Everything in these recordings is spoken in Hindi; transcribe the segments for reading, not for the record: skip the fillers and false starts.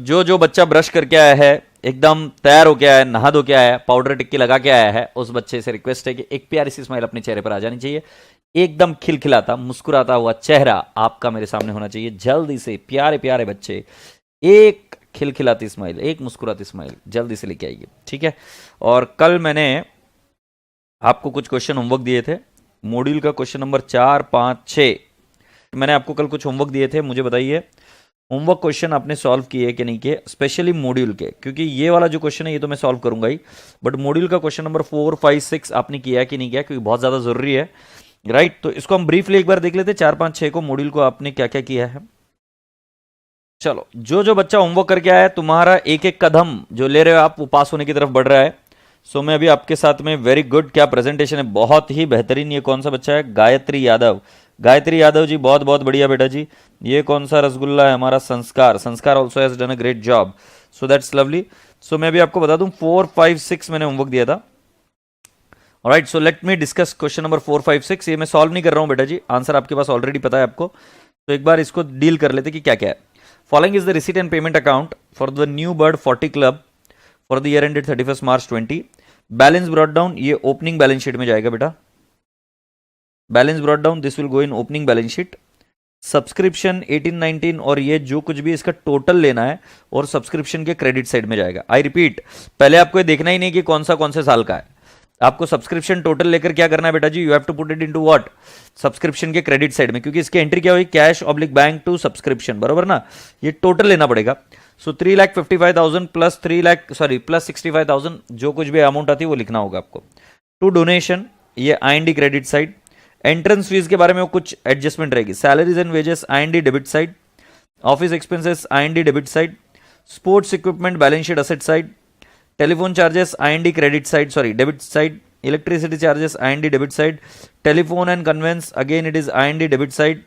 जो जो बच्चा ब्रश करके आया है, एकदम तैयार होके आया है, नहा धो के आया है, पाउडर टिक्की लगा के आया है, उस बच्चे से रिक्वेस्ट है कि एक प्यारी सी स्माइल अपने चेहरे पर आ जानी चाहिए। एकदम खिलखिलाता मुस्कुराता हुआ चेहरा आपका मेरे सामने होना चाहिए। जल्दी से प्यारे प्यारे बच्चे एक खिलखिलाती स्माइल, एक मुस्कुराती स्माइल जल्दी से लेके आइए, ठीक है। और कल मैंने आपको कुछ क्वेश्चन होमवर्क दिए थे, मॉड्यूल का क्वेश्चन नंबर 4, 5, 6। मैंने आपको कल कुछ होमवर्क दिए थे, मुझे बताइए होमवर्क क्वेश्चन आपने सॉल्व किए कि नहीं किए, स्पेशली मॉड्यूल के, क्योंकि ये वाला जो क्वेश्चन है ये तो मैं सॉल्व करूंगा ही, बट मॉड्यूल का क्वेश्चन नंबर 4, 5, 6 आपने किया कि नहीं किया, क्योंकि बहुत ज़्यादा जरूरी है, राइट। तो इसको हम ब्रीफली एक बार देख लेते हैं, 4, 5, 6 को, मॉड्यूल को आपने क्या क्या किया है। चलो, जो जो बच्चा होमवर्क करके आया है, तुम्हारा एक एक कदम जो ले रहे हो आप, वो पास होने की तरफ बढ़ रहा है। सो मैं अभी आपके साथ में, वेरी गुड, क्या प्रेजेंटेशन है, बहुत ही बेहतरीन। ये कौन सा बच्चा है? गायत्री यादव। गायत्री यादव जी, बहुत बहुत बढ़िया बेटा जी। ये कौन सा रसगुल्ला है? हमारा Sanskar. Sanskar also has done a great job, so that's lovely. So मैं भी आपको बता दूं 4, 5, 6 मैंने होमवर्क दिया था। Alright, so let me discuss question number 4, 5, 6। ये मैं सॉल्व नहीं कर रहा हूं बेटा जी, आंसर आपके पास ऑलरेडी पता है आपको, तो एक बार इसको डील कर लेते कि क्या क्या है। Following is the receipt and payment account for the new bird 40 club for the year ended 31 March 20। Balance brought down, ये ओपनिंग बैलेंस शीट में जाएगा बेटा। Balance brought down, this will go in opening balance sheet. Subscription 18, 19 और ये जो कुछ भी इसका टोटल लेना है, और सब्सक्रिप्शन के क्रेडिट साइड में जाएगा। आई रिपीट, पहले आपको ये देखना ही नहीं कि कौन से साल का है, आपको सब्सक्रिप्शन टोटल लेकर क्या करना है बेटा जी, you have to put it into what, subscription के क्रेडिट साइड में, क्योंकि इसकी एंट्री क्या हुई, cash oblique bank to subscription, बरोबर ना। ये टोटल लेना पड़ेगा। सो 3,55,000 प्लस 65,000, जो कुछ भी अमाउंट आती है वो लिखना होगा आपको। टू डोनेशन, ये IND credit side. Entrance fees के बारे में कुछ एडजस्टमेंट रहेगी। Salaries and wages IND debit side. Office expenses IND debit side. Sports equipment balance sheet asset side. Telephone charges IND credit side, sorry debit side. Electricity charges IND debit side. Telephone and conveyance, again it is IND debit side.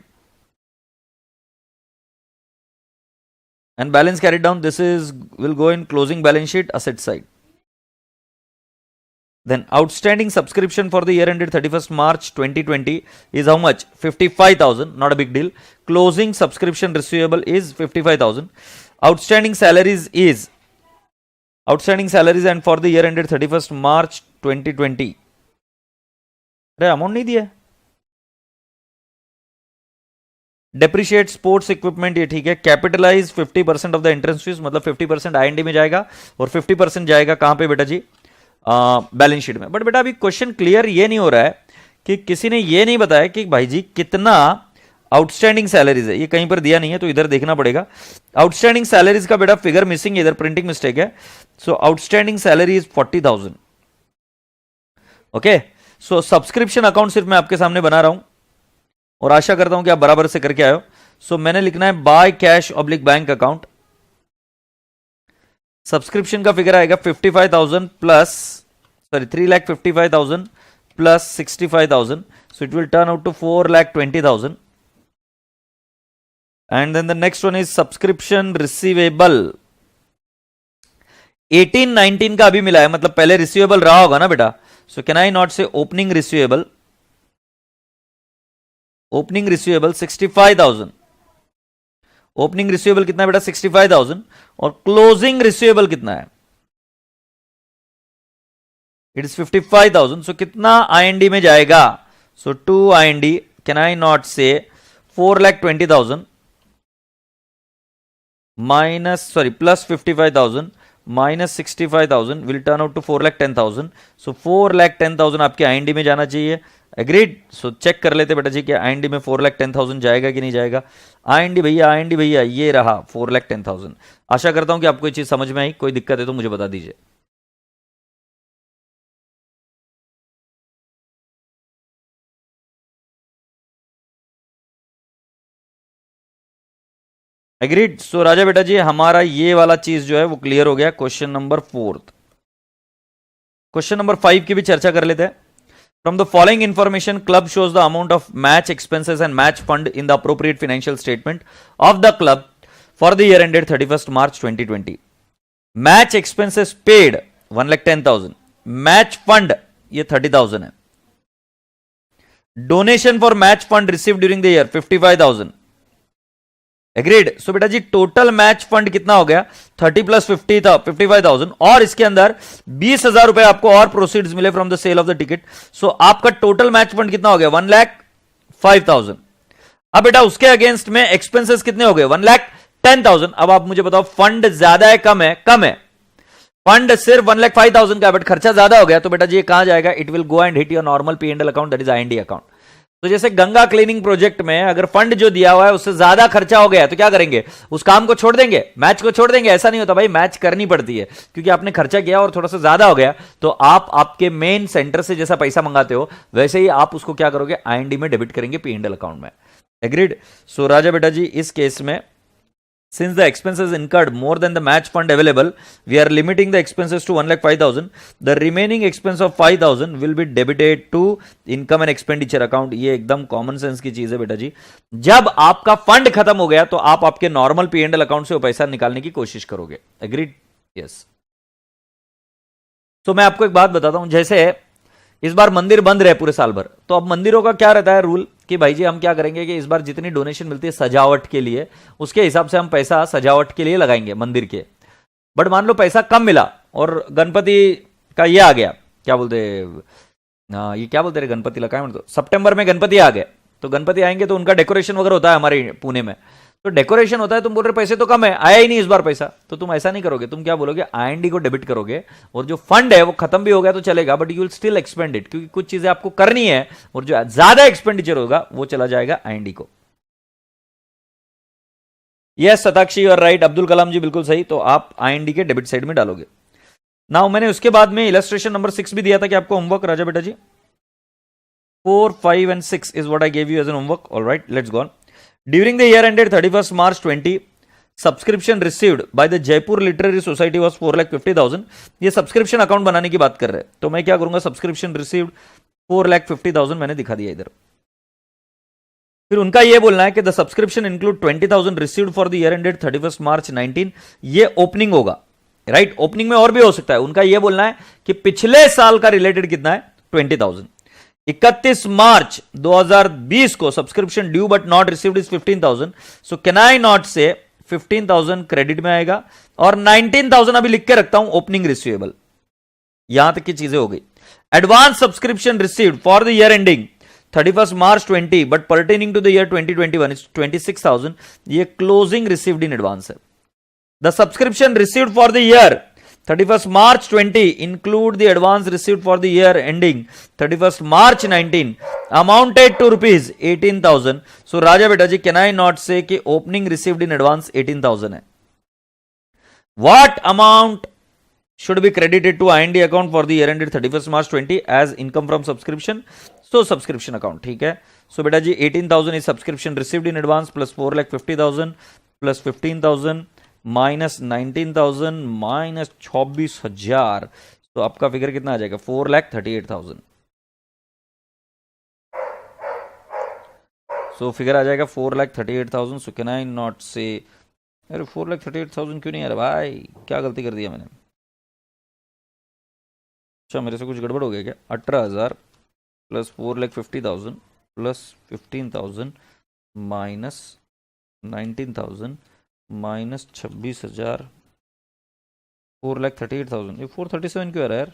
And balance carried down, this is will go in closing balance sheet asset side. Then outstanding subscription for the year ended 31st March 2020 is how much? 55,000, not a big deal. Closing subscription receivable is 55,000. Outstanding salaries and for the year ended 31st March 2020. अरे अमाउंट नहीं दिया। डेप्रिशिएट स्पोर्ट्स इक्विपमेंट, ये ठीक है। Capitalise 50% of the entrance fees, मतलब 50% IND में जाएगा और 50% जाएगा कहां पे बेटा जी, बैलेंस शीट में। बट बेटा अभी क्वेश्चन क्लियर ये नहीं हो रहा है कि किसी ने ये नहीं बताया कि भाई जी कितना आउटस्टैंडिंग सैलरीज है, ये कहीं पर दिया नहीं है, तो इधर देखना पड़ेगा। आउटस्टैंडिंग सैलरीज का बेटा फिगर मिसिंग, इधर प्रिंटिंग मिस्टेक है। So outstanding salary is 40,000। Okay, so subscription account सिर्फ मैं आपके सामने बना रहा हूं और आशा करता हूं कि आप बराबर से करके आए हो। सो मैंने लिखना है by cash oblique bank account. Subscription का फिगर आएगा 55,000 plus, sorry 3,55,000 plus 65,000, so it will turn out to 4,20,000। And then the next one is subscription receivable. 18, 19 का अभी मिला है, मतलब पहले रिसीवेबल रहा होगा ना बेटा। सो कैन आई नॉट से opening receivable, opening receivable 65,000। Opening receivable कितना है बेटा, 65,000। और क्लोजिंग रिसीवेबल कितना है, इट इज 55,000। सो कितना IND में जाएगा, so to IND, can I not say 4,20,000 minus, sorry plus 55,000 minus 65,000 will turn out to 4,10,000। So 4,10,000 आपके IND में जाना चाहिए। एग्रीड। सो चेक कर लेते बेटा जी कि IND में 4,10,000 जाएगा कि नहीं जाएगा। IND भैया ये रहा 4,10,000। आशा करता हूं कि आपको ये चीज समझ में आई, कोई दिक्कत है तो मुझे बता दीजिए। एग्रीड। सो राजा बेटा जी, हमारा ये वाला चीज जो है वो क्लियर हो गया। Question number 4। क्वेश्चन नंबर 5 की भी चर्चा कर लेते हैं। From the following information, club shows the amount of match expenses and match fund in the appropriate financial statement of the club for the year ended 31st March 2020. Match expenses paid 1,10,000. Match fund ये 30,000 है। Donation for match fund received during the year 55,000. Agreed. सो बेटा जी टोटल मैच फंड कितना हो गया 30 प्लस 50 था 55,000 और इसके अंदर 20,000 रुपए आपको और प्रोसीड्स मिले from the sale of the ticket. So आपका टोटल मैच फंड कितना हो गया 1,05,000। अब बेटा उसके अगेंस्ट में एक्सपेंसेस कितने हो गए 1,10,000। अब आप मुझे बताओ फंड ज्यादा है कम है? कम है। फंड सिर्फ 1,05,000 का, बट खर्चा ज्यादा हो गया, तो बेटा जी ये कहां जाएगा? It will go and hit your normal P and L account, that is IND account. तो जैसे गंगा क्लीनिंग प्रोजेक्ट में अगर फंड जो दिया हुआ है उससे ज्यादा खर्चा हो गया तो क्या करेंगे? उस काम को छोड़ देंगे, मैच को छोड़ देंगे? ऐसा नहीं होता भाई, मैच करनी पड़ती है क्योंकि आपने खर्चा किया और थोड़ा सा ज्यादा हो गया, तो आप आपके मेन सेंटर से जैसा पैसा मंगाते हो वैसे ही आप उसको क्या करोगे? आईएनडी में डेबिट करेंगे पी एंड एल अकाउंट में। एग्रीड। सो राजा बेटा जी इस केस में since the expenses incurred more than the match fund available, we are limiting the expenses to 1,05,000. The remaining expense of 5,000 will be debited to income and expenditure account. ये एकदम कॉमन सेंस की चीज है बेटा जी। जब आपका फंड खत्म हो गया तो आप आपके normal P and L account से वो पैसा निकालने की कोशिश करोगे। एग्रीड? यस। तो मैं आपको एक बात बताता हूं, जैसे इस बार मंदिर बंद रहे पूरे साल भर, तो अब मंदिरों का क्या रहता है रूल कि भाई जी हम क्या करेंगे कि इस बार जितनी डोनेशन मिलती है सजावट के लिए, उसके हिसाब से हम पैसा सजावट के लिए लगाएंगे मंदिर के। बट मान लो पैसा कम मिला और गणपति का ये आ गया, क्या बोलते, ये क्या बोलते रहे गणपति लगा, तो सितंबर में गणपति आ गए, तो गणपति आएंगे तो उनका डेकोरेशन वगैरह होता है हमारे पुणे में, तो डेकोरेशन होता है, तुम बोल रहे पैसे तो कम है, आया ही नहीं इस बार पैसा, तो तुम ऐसा नहीं करोगे, तुम क्या बोलोगे? आईएनडी को डेबिट करोगे और जो फंड है वो खत्म भी हो गया तो चलेगा, but you will still expand it, क्योंकि कुछ चीजें आपको करनी है और जो ज्यादा एक्सपेंडिचर होगा वो चला जाएगा आईएनडी को। यस सताक्षी और राइट, अब्दुल कलाम जी बिल्कुल सही, तो आप आईएनडी के डेबिट साइड में डालोगे। नाउ मैंने उसके बाद में इलस्ट्रेशन नंबर 6 भी दिया था कि आपको होमवर्क, राजा बेटा जी 4, 5 and 6 is what I gave you as an homework. All right, let's go on. During the year ended 31st March 20, subscription received by the Jaipur literary society was 4,50,000। ये सब्सक्रिप्शन अकाउंट बनाने की बात कर रहे हैं, तो मैं क्या करूंगा? सब्सक्रिप्शन रिसीव्ड 4,50,000 मैंने दिखा दिया इधर। फिर उनका ये बोलना है कि the subscription include 20,000 received for the year ended 31st मार्च 19। ये ओपनिंग होगा, राइट? ओपनिंग में और भी हो सकता है। उनका ये बोलना है कि पिछले साल का रिलेटेड कितना है 20,000। 31 मार्च 2020 को subscription due but not received is 15,000। So can I not से 15,000 क्रेडिट में आएगा और 19,000 अभी लिख के रखता हूं ओपनिंग रिसीवेबल। यहां तक की चीजें हो गई। Advance subscription received for the year ending 31st March 20 but pertaining to the year 2021 is 26,000। ये क्लोजिंग रिसीव्ड इन एडवांस है। The subscription received for the year 31st March 20 include the advance received for the year ending 31st March 19 amounted to rupees 18,000. So Raja beta ji, can I not say कि opening received in advance 18,000 है? What amount should be credited to IND account for the year ended 31st March 20 as income from subscription? So subscription account, ठीक है। So बेटा जी 18,000 is subscription received in advance plus 4,50,000 plus 15,000 minus 19,000 minus 26,000, तो आपका फिगर कितना आ जाएगा 4,38,000। सो फिगर आ जाएगा 4,38,000। सो कैन आई नॉट से, अरे 4,38,000 क्यों नहीं आ रहा भाई? क्या गलती कर दिया मैंने? अच्छा मेरे से कुछ गड़बड़ हो गया क्या? 18,000 प्लस 4,50,000 प्लस 15,000 माइनस 19,000 माइनस 26,000 4,38,000। ये 437 क्यों आ रहा है यार?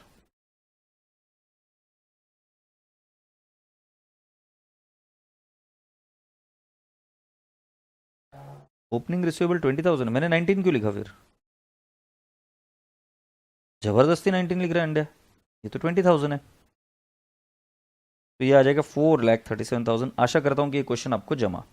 ओपनिंग रिसीवेबल 20,000, मैंने 19 क्यों लिखा फिर? जबरदस्ती 19 लिख रहा है इंडिया, ये तो 20,000 है। तो ये आ जाएगा 4,37,000। आशा करता हूं कि ये क्वेश्चन आपको जमा।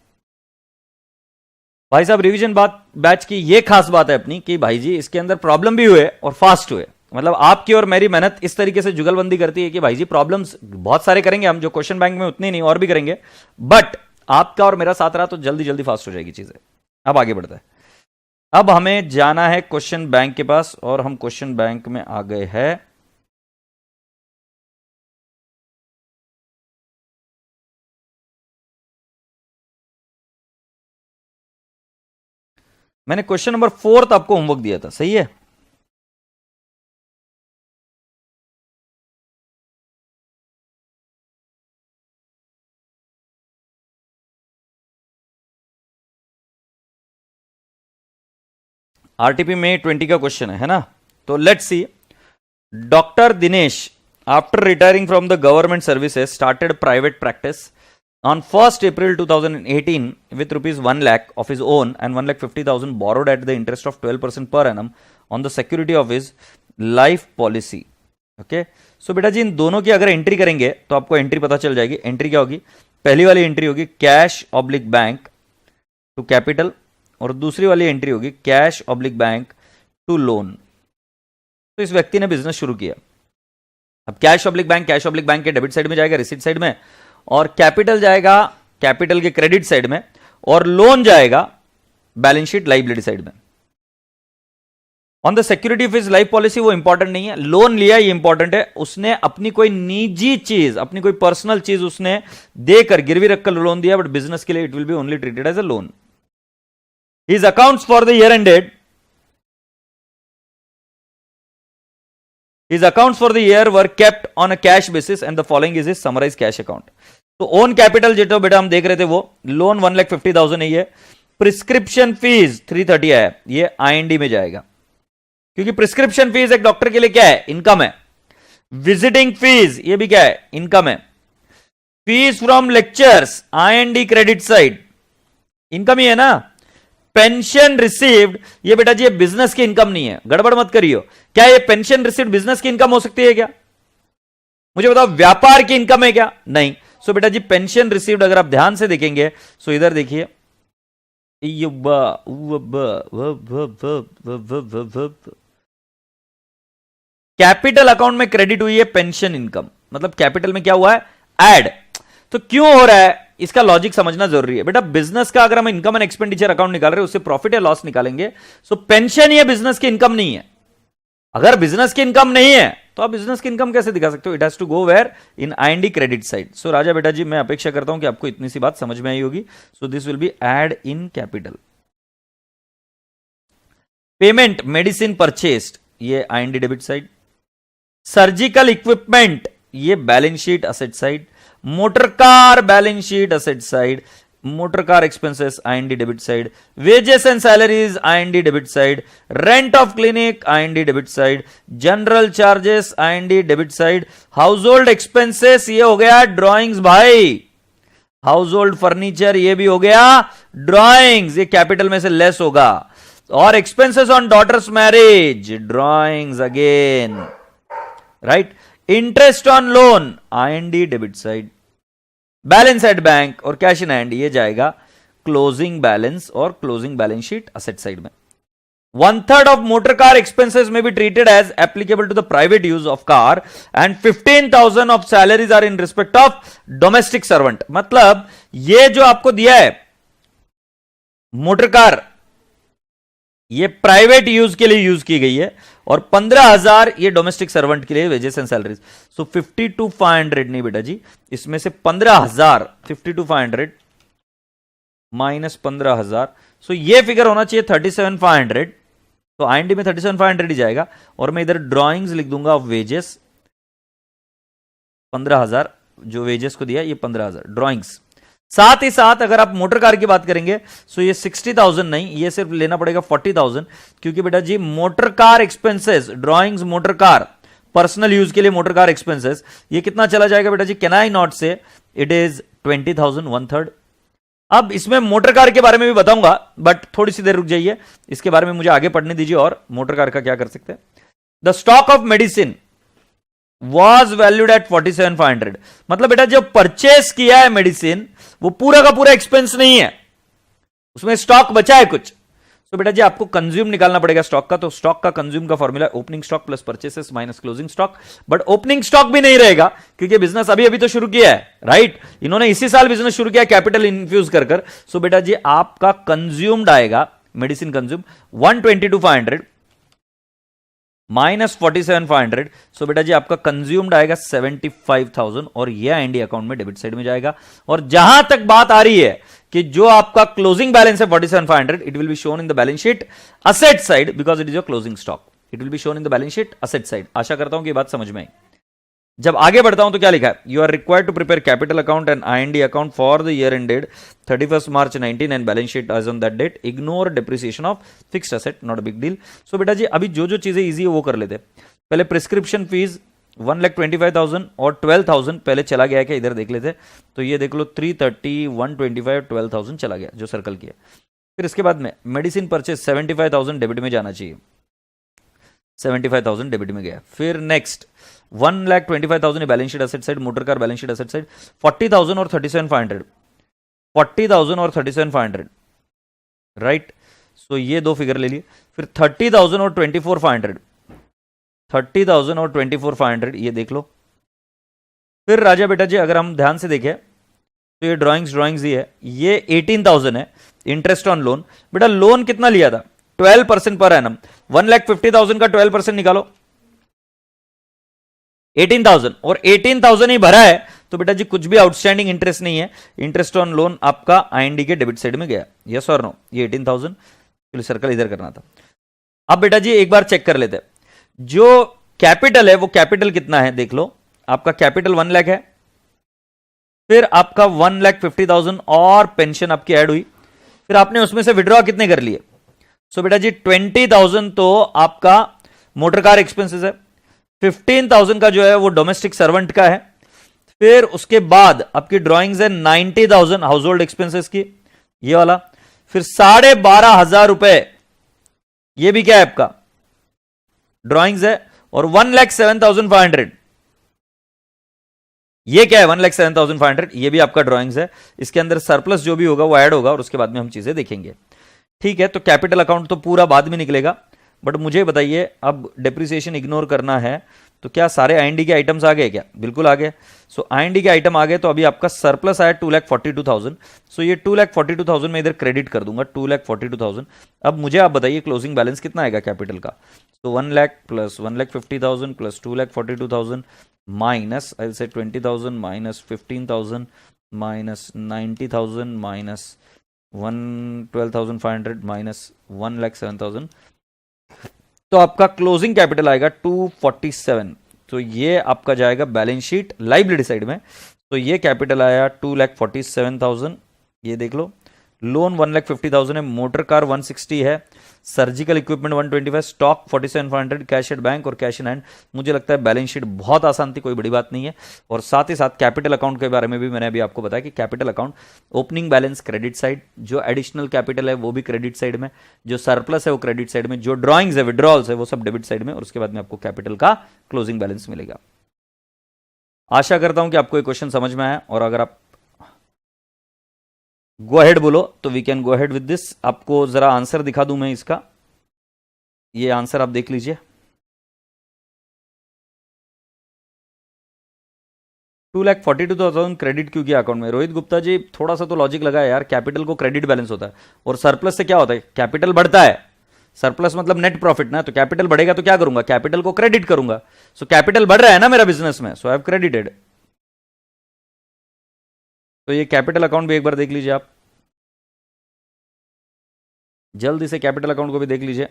भाई साहब रिवीजन बात बैच की ये खास बात है अपनी कि भाई जी इसके अंदर प्रॉब्लम भी हुए और फास्ट हुए। मतलब आपकी और मेरी मेहनत इस तरीके से जुगलबंदी करती है कि भाई जी प्रॉब्लम्स बहुत सारे करेंगे हम, जो क्वेश्चन बैंक में उतनी नहीं और भी करेंगे, बट आपका और मेरा साथ रहा तो जल्दी जल्दी फास्ट हो जाएगी चीजें। अब आगे बढ़ता है। अब हमें जाना है क्वेश्चन बैंक के पास और हम क्वेश्चन बैंक में आ गए हैं। मैंने क्वेश्चन नंबर 4 आपको होमवर्क दिया था, सही है? आरटीपी में 20 का क्वेश्चन है ना। तो let's see, doctor Dinesh after retiring from the government services started private practice on 1st April 2018 with rupees 1 lakh of his own and 1,50,000 borrowed at the interest of 12% per annum on the security of his life policy. Okay so बेटा जी इन दोनों की अगर एंट्री करेंगे तो आपको एंट्री पता चल जाएगी। एंट्री क्या होगी? पहली वाली एंट्री होगी cash oblique bank to capital और दूसरी वाली एंट्री होगी cash oblique bank to loan. तो इस व्यक्ति ने बिजनेस शुरू किया। अब कैश ऑब्लिक बैंक के डेबिट साइड में जाएगा, रिसीट साइड में, और कैपिटल जाएगा कैपिटल के क्रेडिट साइड में, और लोन जाएगा बैलेंस शीट लाइबिलिटी साइड में। On the security of his life policy वो इंपॉर्टेंट नहीं है, लोन लिया ये इंपॉर्टेंट है। उसने अपनी कोई निजी चीज, अपनी कोई पर्सनल चीज उसने देकर गिरवी रखकर लोन दिया, बट बिजनेस के लिए it will be only treated as a loan. His accounts for the year ended, his accounts for the year were kept on a cash basis and the following is his summarized cash account. तो ओन कैपिटल जो बेटा हम देख रहे थे वो लोन 1,50,000 है, ये प्रिस्क्रिप्शन फीस 330 है, ये आईएनडी में जाएगा क्योंकि प्रिस्क्रिप्शन फीस एक डॉक्टर के लिए क्या है? इनकम है। विजिटिंग फीस ये भी क्या है? इनकम है। Fees from lectures IND credit side income ही है ना। पेंशन रिसीव्ड ये बेटा जी ये बिजनेस की इनकम नहीं है, गड़बड़ मत करियो। क्या ये पेंशन रिसीव्ड बिजनेस की इनकम हो सकती है क्या? मुझे बताओ, व्यापार की इनकम है क्या? नहीं। सो बेटा जी पेंशन रिसीव्ड अगर आप ध्यान से देखेंगे, सो इधर देखिए, कैपिटल अकाउंट में क्रेडिट हुई है पेंशन इनकम, मतलब कैपिटल में क्या हुआ है? ऐड। तो क्यों हो रहा है इसका लॉजिक समझना जरूरी है बेटा। बिजनेस का अगर हम इनकम एंड एक्सपेंडिचर अकाउंट निकाल रहे हैं, उससे प्रॉफिट या लॉस निकालेंगे। सो पेंशन ये बिजनेस की इनकम नहीं है। अगर बिजनेस की इनकम नहीं है तो आप बिजनेस की इनकम कैसे दिखा सकते हो? It has to go where in IND credit side. So Raja बेटा जी मैं अपेक्षा करता हूं कि आपको इतनी सी बात समझ में आई होगी। So this will be add in capital. Payment medicine purchased ये IND debit side. Surgical equipment ये balance sheet asset side. Motor car balance sheet asset side. Motor car expenses IND debit side. Wages and salaries IND debit side. Rent of clinic IND debit side. General charges IND debit side. House hold expenses ये हो गया ड्रॉइंग्स भाई। हाउस होल्ड फर्नीचर ये भी हो गया ड्रॉइंग्स, ये कैपिटल में से लेस होगा। और expenses on daughter's marriage drawings again, right. Interest on loan IND debit side. Balance at bank और कैश इन हैंड ये जाएगा क्लोजिंग बैलेंस और closing balance sheet asset side में। 1/3 of motor car expenses may be treated as applicable to the private use of car and 15,000 of salaries are in respect of domestic servant। मतलब ये जो आपको दिया है मोटर कार ये प्राइवेट यूज के लिए यूज की गई है और 15,000 ये डोमेस्टिक सर्वेंट के लिए वेजेस एंड सैलरीज। सो 52,500 नहीं बेटा जी, इसमें से 15,000 52,500 माइनस 15,000, सो ये फिगर होना चाहिए 37,500। तो आईएनडी में 37,500 ही जाएगा और मैं इधर ड्रॉइंग्स लिख दूंगा ऑफ वेजेस 15,000, जो वेजेस को दिया ये 15,000 ड्रॉइंग्स। साथ ही साथ अगर आप मोटर कार की बात करेंगे तो ये 60,000 नहीं, ये सिर्फ लेना पड़ेगा 40,000, क्योंकि बेटा जी motor car expenses drawings motor car personal use के लिए मोटर कार एक्सपेंसेस ये कितना चला जाएगा बेटा जी? कैन आई नॉट से इट इज 20,000 1/3। अब इसमें मोटर कार के बारे में भी बताऊंगा बट थोड़ी सी देर रुक जाइए, इसके बारे में मुझे आगे पढ़ने दीजिए और मोटर कार का क्या कर सकते हैं। The stock of medicine was valued at 47,500। मतलब बेटा जो परचेस किया है मेडिसिन वो पूरा का पूरा एक्सपेंस नहीं है, उसमें स्टॉक बचा है कुछ। तो बेटा जी आपको कंज्यूम निकालना पड़ेगा स्टॉक का। तो स्टॉक का कंज्यूम का formula opening stock plus purchases minus closing stock. But opening stock भी नहीं रहेगा क्योंकि बिजनेस अभी अभी तो शुरू किया है, राइट। इन्होंने इसी साल बिजनेस शुरू किया कैपिटल इन्फ्यूज कर। सो बेटा जी आपका कंज्यूम्ड आएगा मेडिसिन कंज्यूम 122,500 माइनस 47,500। सो बेटा जी आपका कंज्यूम्ड आएगा 75,000 और ये आईएनडी अकाउंट में डेबिट साइड में जाएगा। और जहां तक बात आ रही है कि जो आपका क्लोजिंग बैलेंस है 47,500 it will be shown in the balance sheet asset side because it is your closing stock. It will be shown in the balance sheet asset side. आशा करता हूं कि बात समझ में आई। जब आगे बढ़ता हूं तो क्या लिखा है, you are required to prepare capital account and IND account for the year ended 31st March 19 and balance sheet as on that date, ignore depreciation of fixed asset, not a big deal. So बेटा जी अभी जो जो चीजें इजी है वो कर लेते। पहले प्रिस्क्रिप्शन फीस 1,25,000 और 12,000 पहले चला गया है क्या, इधर देख लेते। तो ये देख लो 330, 125, 12,000 चला गया जो सर्कल किया। फिर इसके बाद में मेडिसिन परचेज 75,000 डेबिट में जाना चाहिए, 75,000 डेबिट में गया। फिर next 1,25,000 balance sheet asset side, motor car balance sheet asset side 40,000 और 37,500, 40,000 और 37,500 राइट। सो ये दो फिगर ले लिए। फिर 30,000 और 24,500, 30,000 और 24,500 ये देख लो। फिर राजा बेटा जी अगर हम ध्यान से देखें तो ये ड्राइंग्स ही है, ये 18,000 है इंटरेस्ट ऑन लोन। बेटा लोन कितना लिया था, 12% पर एनम, 1,50,000 का 12% निकालो, 18,000 और 18,000 ही भरा है तो बेटा जी कुछ भी आउटस्टैंडिंग इंटरेस्ट नहीं है। इंटरेस्ट ऑन लोन आपका IND के डेबिट साइड में गया, यस और नो। ये 18,000 सर्कल इधर करना था। अब बेटा जी एक बार चेक कर लेते हैं, जो कैपिटल है वो कैपिटल कितना है देख लो। आपका कैपिटल 1 लाख है, फिर आपका 1,50,000 और पेंशन आपकी ऐड हुई, फिर आपने उसमें से विड्रॉ कितने कर लिए। सो बेटा जी 20,000 तो आपका मोटर कार एक्सपेंसेस है, 15,000 का जो है वो डोमेस्टिक सर्वेंट का है, फिर उसके बाद आपकी ड्राइंग्स है 90,000 हाउस होल्ड एक्सपेंसेस की, ये वाला, फिर 12,500 रुपए ये भी क्या है आपका ड्राइंग्स है, और 1,07,500 ये क्या है 1,07,500 ये भी आपका ड्राइंग्स है। इसके अंदर सरप्लस जो भी होगा वो ऐड होगा और उसके बाद में हम चीजें देखेंगे। ठीक है, तो कैपिटल अकाउंट तो पूरा बाद में निकलेगा, बट मुझे बताइए अब डेप्रिसिएशन इग्नोर करना है तो क्या सारे IND के आइटम्स आ गए क्या, बिल्कुल आ गए। सो IND के आइटम आ गए तो अभी आपका सरप्लस आया 2,42,000। सो ये 2,42,000 में इधर क्रेडिट कर दूंगा, 2,42,000। अब मुझे आप बताइए क्लोजिंग बैलेंस कितना आएगा कैपिटल का। तो 1 lakh plus 1,50,000 plus 2,42,000 minus I will say 20,000 minus 15,000 minus 90,000 minus 12,500 minus 1,07,000, तो आपका क्लोजिंग कैपिटल आएगा 247। तो ये आपका जाएगा बैलेंस शीट लाइबिलिटी साइड में। तो ये कैपिटल आया 2,47,000, ये देख लो। लोन 1,50,000 है, मोटर कार 160 है, surgical equipment 125, stock 47,500, cash at bank और कैश इन हैंड। मुझे लगता है बैलेंस शीट बहुत आसान थी, कोई बड़ी बात नहीं है। और साथ ही साथ कैपिटल अकाउंट के बारे में भी मैंने अभी आपको बताया कि capital account opening balance credit side, जो एडिशनल कैपिटल है वो भी क्रेडिट साइड में, जो सरप्लस है वो क्रेडिट साइड में, जो ड्रॉइंग्स है विड्रॉल्स है वो सब डेबिट साइड में, और उसके बाद में आपको कैपिटल का क्लोजिंग बैलेंस मिलेगा। आशा करता हूं कि आपको ये क्वेश्चन समझ में आया, और अगर आप गो अहेड बोलो तो we can go ahead with this. आपको जरा आंसर दिखा दूं मैं इसका, ये आंसर आप देख लीजिए। 2,42,000 क्रेडिट क्यों किया अकाउंट में। रोहित गुप्ता जी थोड़ा सा तो लॉजिक लगाया यार, कैपिटल को क्रेडिट बैलेंस होता है और सरप्लस से क्या होता है, कैपिटल बढ़ता है, सरप्लस मतलब नेट प्रॉफिट ना, तो कैपिटल बढ़ेगा तो क्या करूंगा, कैपिटल को क्रेडिट करूंगा। सो कैपिटल बढ़ रहा है ना मेरा बिजनेस में, सो आई हैव क्रेडिटेड। तो ये कैपिटल अकाउंट भी एक बार देख लीजिए आप, जल्दी से कैपिटल अकाउंट को भी देख लीजिए।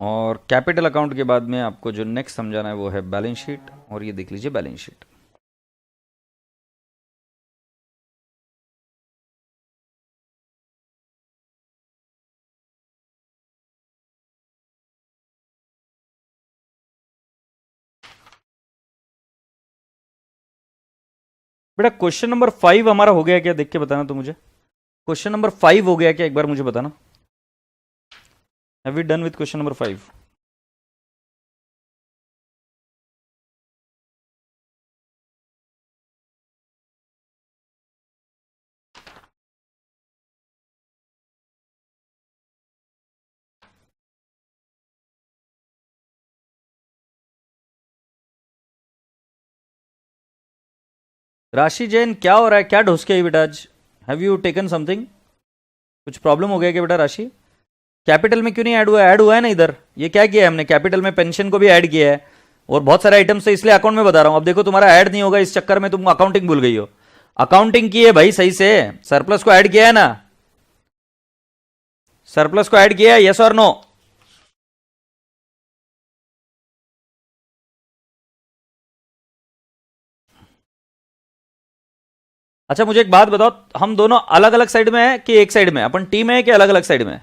और कैपिटल अकाउंट के बाद में आपको जो नेक्स्ट समझाना है वो है बैलेंस शीट, और ये देख लीजिए बैलेंस शीट। बेटा क्वेश्चन नंबर 5 हमारा हो गया क्या, देख के बताना तो मुझे। क्वेश्चन नंबर 5 हो गया क्या, एक बार मुझे बताना। Have we done with question number 5? Rashi Jain क्या हो रहा है, क्या ढोस के आई बेटा आज, हैव यू टेकन समथिंग, कुछ प्रॉब्लम हो गया क्या बेटा। राशि कैपिटल में क्यों नहीं ऐड हुआ है ना इधर, ये क्या किया है हमने, कैपिटल में पेंशन को भी ऐड किया है और बहुत सारे आइटम्स है, इसलिए अकाउंट में बता रहा हूं। अब देखो तुम्हारा ऐड नहीं होगा, इस चक्कर में तुम अकाउंटिंग भूल गई हो। अकाउंटिंग की है भाई सही से, सरप्लस को ऐड किया है ना, सरप्लस को ऐड किया, यस और नो? अच्छा मुझे एक बात बताओ, हम दोनों अलग अलग साइड में है कि एक साइड में? अपन टीम है कि अलग अलग साइड में?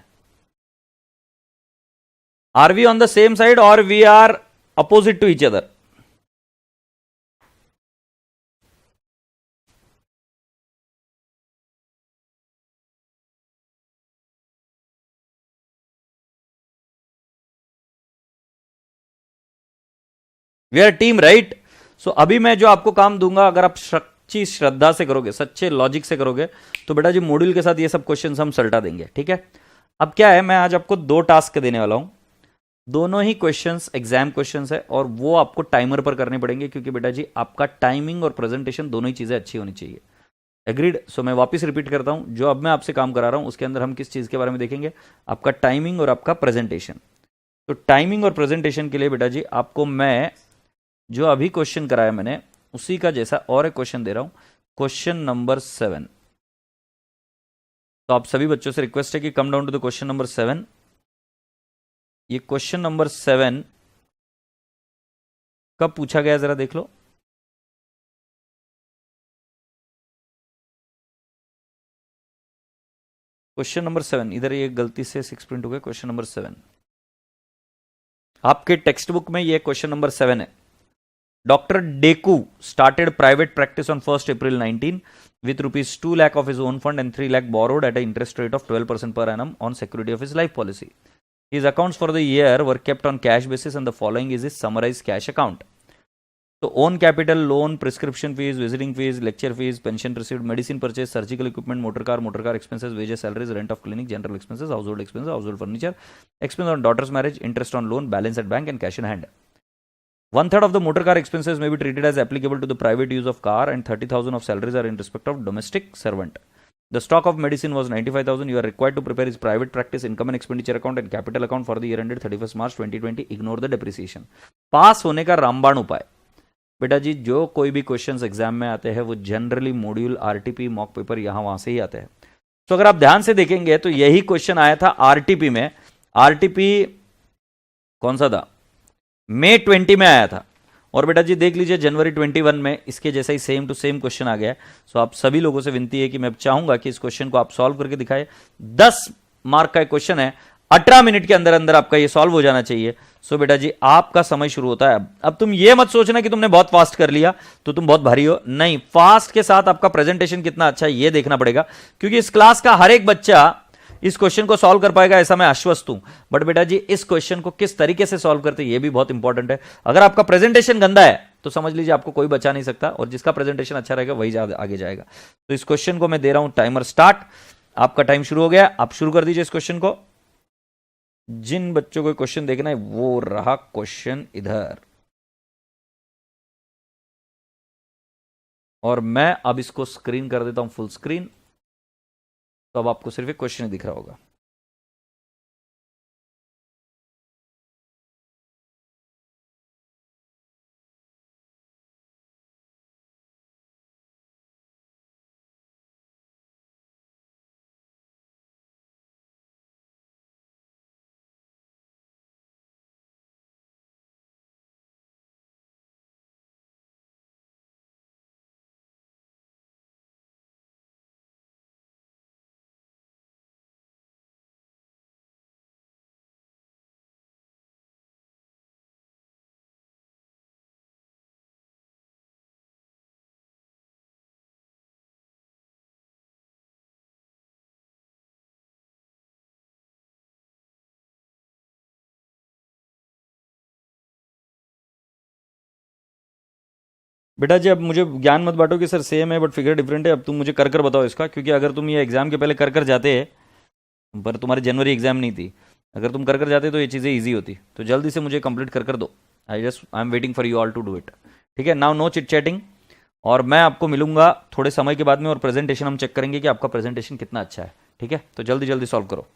Are we on the same side और we are opposite to each other? We are team, right? So अभी मैं जो आपको काम दूंगा, अगर आप सच्ची श्रद्धा से करोगे, सच्चे लॉजिक से करोगे, तो बेटा जी मॉड्यूल के साथ ये सब क्वेश्चन हम सल्टा देंगे, ठीक है? अब क्या है, मैं आज आपको दो टास्क देने वाला हूं, दोनों ही क्वेश्चंस एग्जाम क्वेश्चंस है, और वो आपको टाइमर पर करने पड़ेंगे, क्योंकि बेटा जी आपका टाइमिंग और प्रेजेंटेशन दोनों ही चीजें अच्छी होनी चाहिए। एग्रीड? सो मैं वापस रिपीट करता हूं, जो अब मैं आपसे काम करा रहा हूं उसके अंदर हम किस चीज के बारे में देखेंगे? आपका टाइमिंग और आपका प्रेजेंटेशन। तो टाइमिंग और प्रेजेंटेशन के लिए बेटा जी आपको मैं जो अभी क्वेश्चन कराया मैंने उसी का जैसा और एक क्वेश्चन दे रहा हूं, क्वेश्चन नंबर 7। तो आप सभी बच्चों से रिक्वेस्ट है कि come down to the question number 7। ये क्वेश्चन नंबर 7 कब पूछा गया जरा देख लो। क्वेश्चन नंबर 7, इधर ये गलती से 6 प्रिंट हो गया। क्वेश्चन नंबर 7 आपके टेक्स्ट बुक में ये क्वेश्चन नंबर 7 है। Dr. Deku started private practice on 1st April 19 with rupees 2 lakh of his own fund and 3 lakh borrowed at an interest rate of 12% per annum on security of his life policy. His accounts for the year were kept on cash basis and the following is his summarized cash account. So own capital, loan, prescription fees, visiting fees, lecture fees, pension received, medicine purchase, surgical equipment, motor car expenses, wages, salaries, rent of clinic, general expenses, household furniture, expense on daughter's marriage, interest on loan, balance at bank and cash in hand. 1/3 of the motor car expenses may be treated as applicable to the private use of car, and 30,000 of salaries are in respect of domestic servant. The stock of medicine was 95,000. You are required to prepare his private practice income and expenditure account and capital account for the year ended 31st March 2020. Ignore the depreciation. पास होने का रामबाण उपाय। बेटा जी जो कोई भी क्वेश्चंस एग्जाम में आते हैं वो generally module, RTP, mock paper यहां वहां से ही आते हैं। तो अगर आप ध्यान से देखेंगे तो यही क्वेश्चन आया था आरटीपी में। आरटीपी कौन सा था? मई 20 में आया था। और बेटा जी देख लीजिए जनवरी 21 में इसके जैसा ही सेम टू सेम क्वेश्चन आ गया है। सो आप सभी लोगों से विनती है कि मैं चाहूंगा कि इस क्वेश्चन को आप सॉल्व करके दिखाए। 10 मार्क का क्वेश्चन है, 18 मिनट के अंदर अंदर आपका ये सॉल्व हो जाना चाहिए। सो बेटा जी आपका समय शुरू होता है। अब तुम ये मत सोचना कि तुमने बहुत फास्ट कर लिया तो तुम बहुत भारी हो, नहीं, फास्ट के साथ आपका प्रेजेंटेशन कितना अच्छा है ये देखना पड़ेगा, क्योंकि इस क्लास का हर एक बच्चा इस क्वेश्चन को सॉल्व कर पाएगा ऐसा मैं आश्वस्त हूं। बट बेटा जी इस क्वेश्चन को किस तरीके से सॉल्व करते हैं ये भी बहुत इंपॉर्टेंट है। अगर आपका प्रेजेंटेशन गंदा है तो समझ लीजिए आपको कोई बचा नहीं सकता, और जिसका प्रेजेंटेशन अच्छा रहेगा वही आगे जाएगा। तो इस क्वेश्चन को मैं दे रहा हूं टाइमर स्टार्ट। आपका टाइम शुरू हो गया, आप शुरू कर दीजिए इस क्वेश्चन को। जिन बच्चों को क्वेश्चन देखना है वो रहा क्वेश्चन इधर, और मैं अब इसको स्क्रीन कर देता हूं फुल स्क्रीन। तो अब आपको सिर्फ एक क्वेश्चन दिख रहा होगा। बेटा जी अब मुझे ज्ञान मत बांटो कि सर सेम है बट फिगर डिफरेंट है। अब तुम मुझे कर कर बताओ इसका, क्योंकि अगर तुम ये एग्जाम के पहले कर कर जाते पर तुम्हारी जनवरी एग्जाम नहीं थी, अगर तुम कर कर जाते तो ये चीज़ें ईजी होती। तो जल्दी से मुझे कंप्लीट कर कर दो। I am waiting for you all to do it. ठीक है, नाउ नो चिट चैटिंग। और मैं आपको मिलूंगा थोड़े समय के बाद में, और प्रेजेंटेशन हम चेक करेंगे कि आपका प्रेजेंटेशन कितना अच्छा है। ठीक है, तो जल्दी जल्दी सॉल्व करो।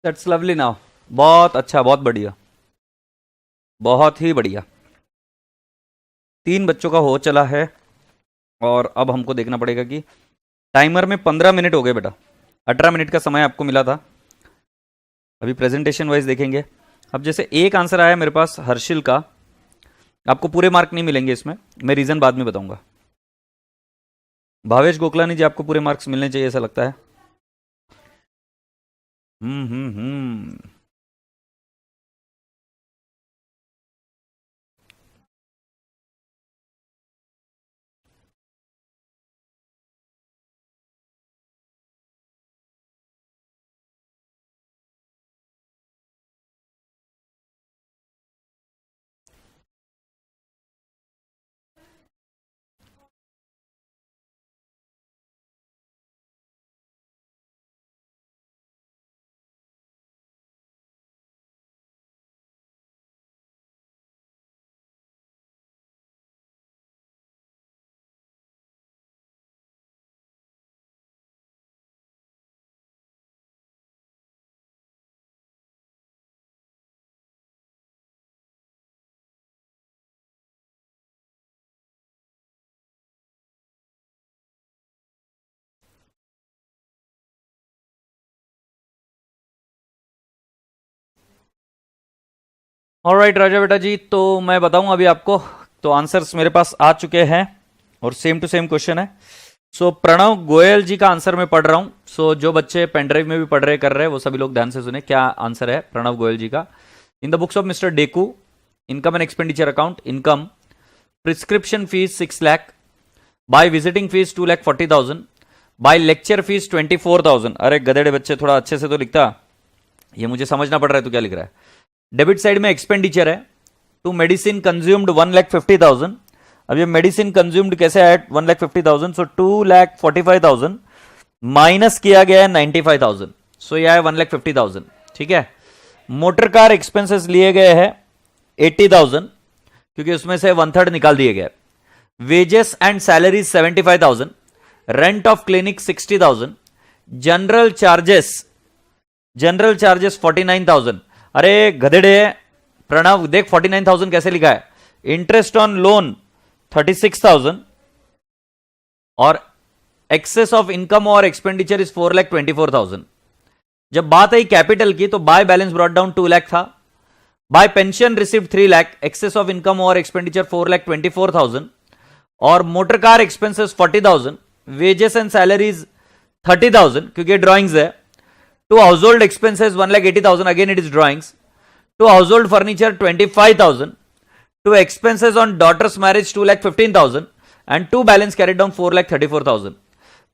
That's lovely now. बहुत अच्छा, बहुत बढ़िया, बहुत ही बढ़िया। 3 बच्चों का हो चला है और अब हमको देखना पड़ेगा कि टाइमर में 15 मिनट हो गए बेटा, 18 मिनट का समय आपको मिला था। अभी प्रेजेंटेशन वाइज देखेंगे। अब जैसे एक आंसर आया मेरे पास हर्षिल का, आपको पूरे मार्क नहीं मिलेंगे इसमें, मैं रीजन बाद में बताऊंगा। भावेश गोखलानी जी, आपको पूरे मार्क्स मिलने चाहिए ऐसा लगता है। हम्म। ऑलराइट राजा बेटा जी, तो मैं बताऊं अभी आपको, तो आंसर्स मेरे पास आ चुके हैं और सेम टू सेम क्वेश्चन है। सो प्रणव गोयल जी का आंसर मैं पढ़ रहा हूं। सो जो बच्चे पेनड्राइव में भी पढ़ रहे कर रहे हैं वो सभी लोग ध्यान से सुने क्या आंसर है प्रणव गोयल जी का। In the books of mister Deku, income and expenditure account, income, prescription fees 6 lakh, by visiting fees 2,40,000, by lecture fees 24,000। अरे गधेड़े बच्चे, थोड़ा अच्छे से तो लिखता, ये मुझे समझना पड़ रहा है तो क्या लिख रहा है। डेबिट साइड में एक्सपेंडिचर है, टू मेडिसिन कंज्यूम्ड 1,50,000। अब ये मेडिसिन कंज्यूम्ड कैसे आया 1,50,000, सो 2,45,000 माइनस किया गया है 95,000, सो यह है 1,50,000। ठीक है। मोटर कार एक्सपेंसेस लिए गए हैं 80,000, क्योंकि उसमें से 1/3 निकाल दिए गए। Wages and salaries 75,000, rent of clinic 60,000, general charges 49,000। अरे गधेड़े प्रणव, देख 49,000 कैसे लिखा है। इंटरेस्ट ऑन लोन 36,000 और एक्सेस ऑफ इनकम और एक्सपेंडिचर इज 4,24,000। जब बात आई कैपिटल की तो by balance brought down 2 lakh था, by pension received 3 lakh, excess of income और एक्सपेंडिचर 4,24,000 और motor car expenses 40,000, wages and salaries 30,000 क्योंकि ड्रॉइंग्स है, to house hold expenses 1,80,000, again it is drawings, to house hold furniture 25,000, to expenses on daughter's marriage 2,15,000 and to balance carried down 4,34,000।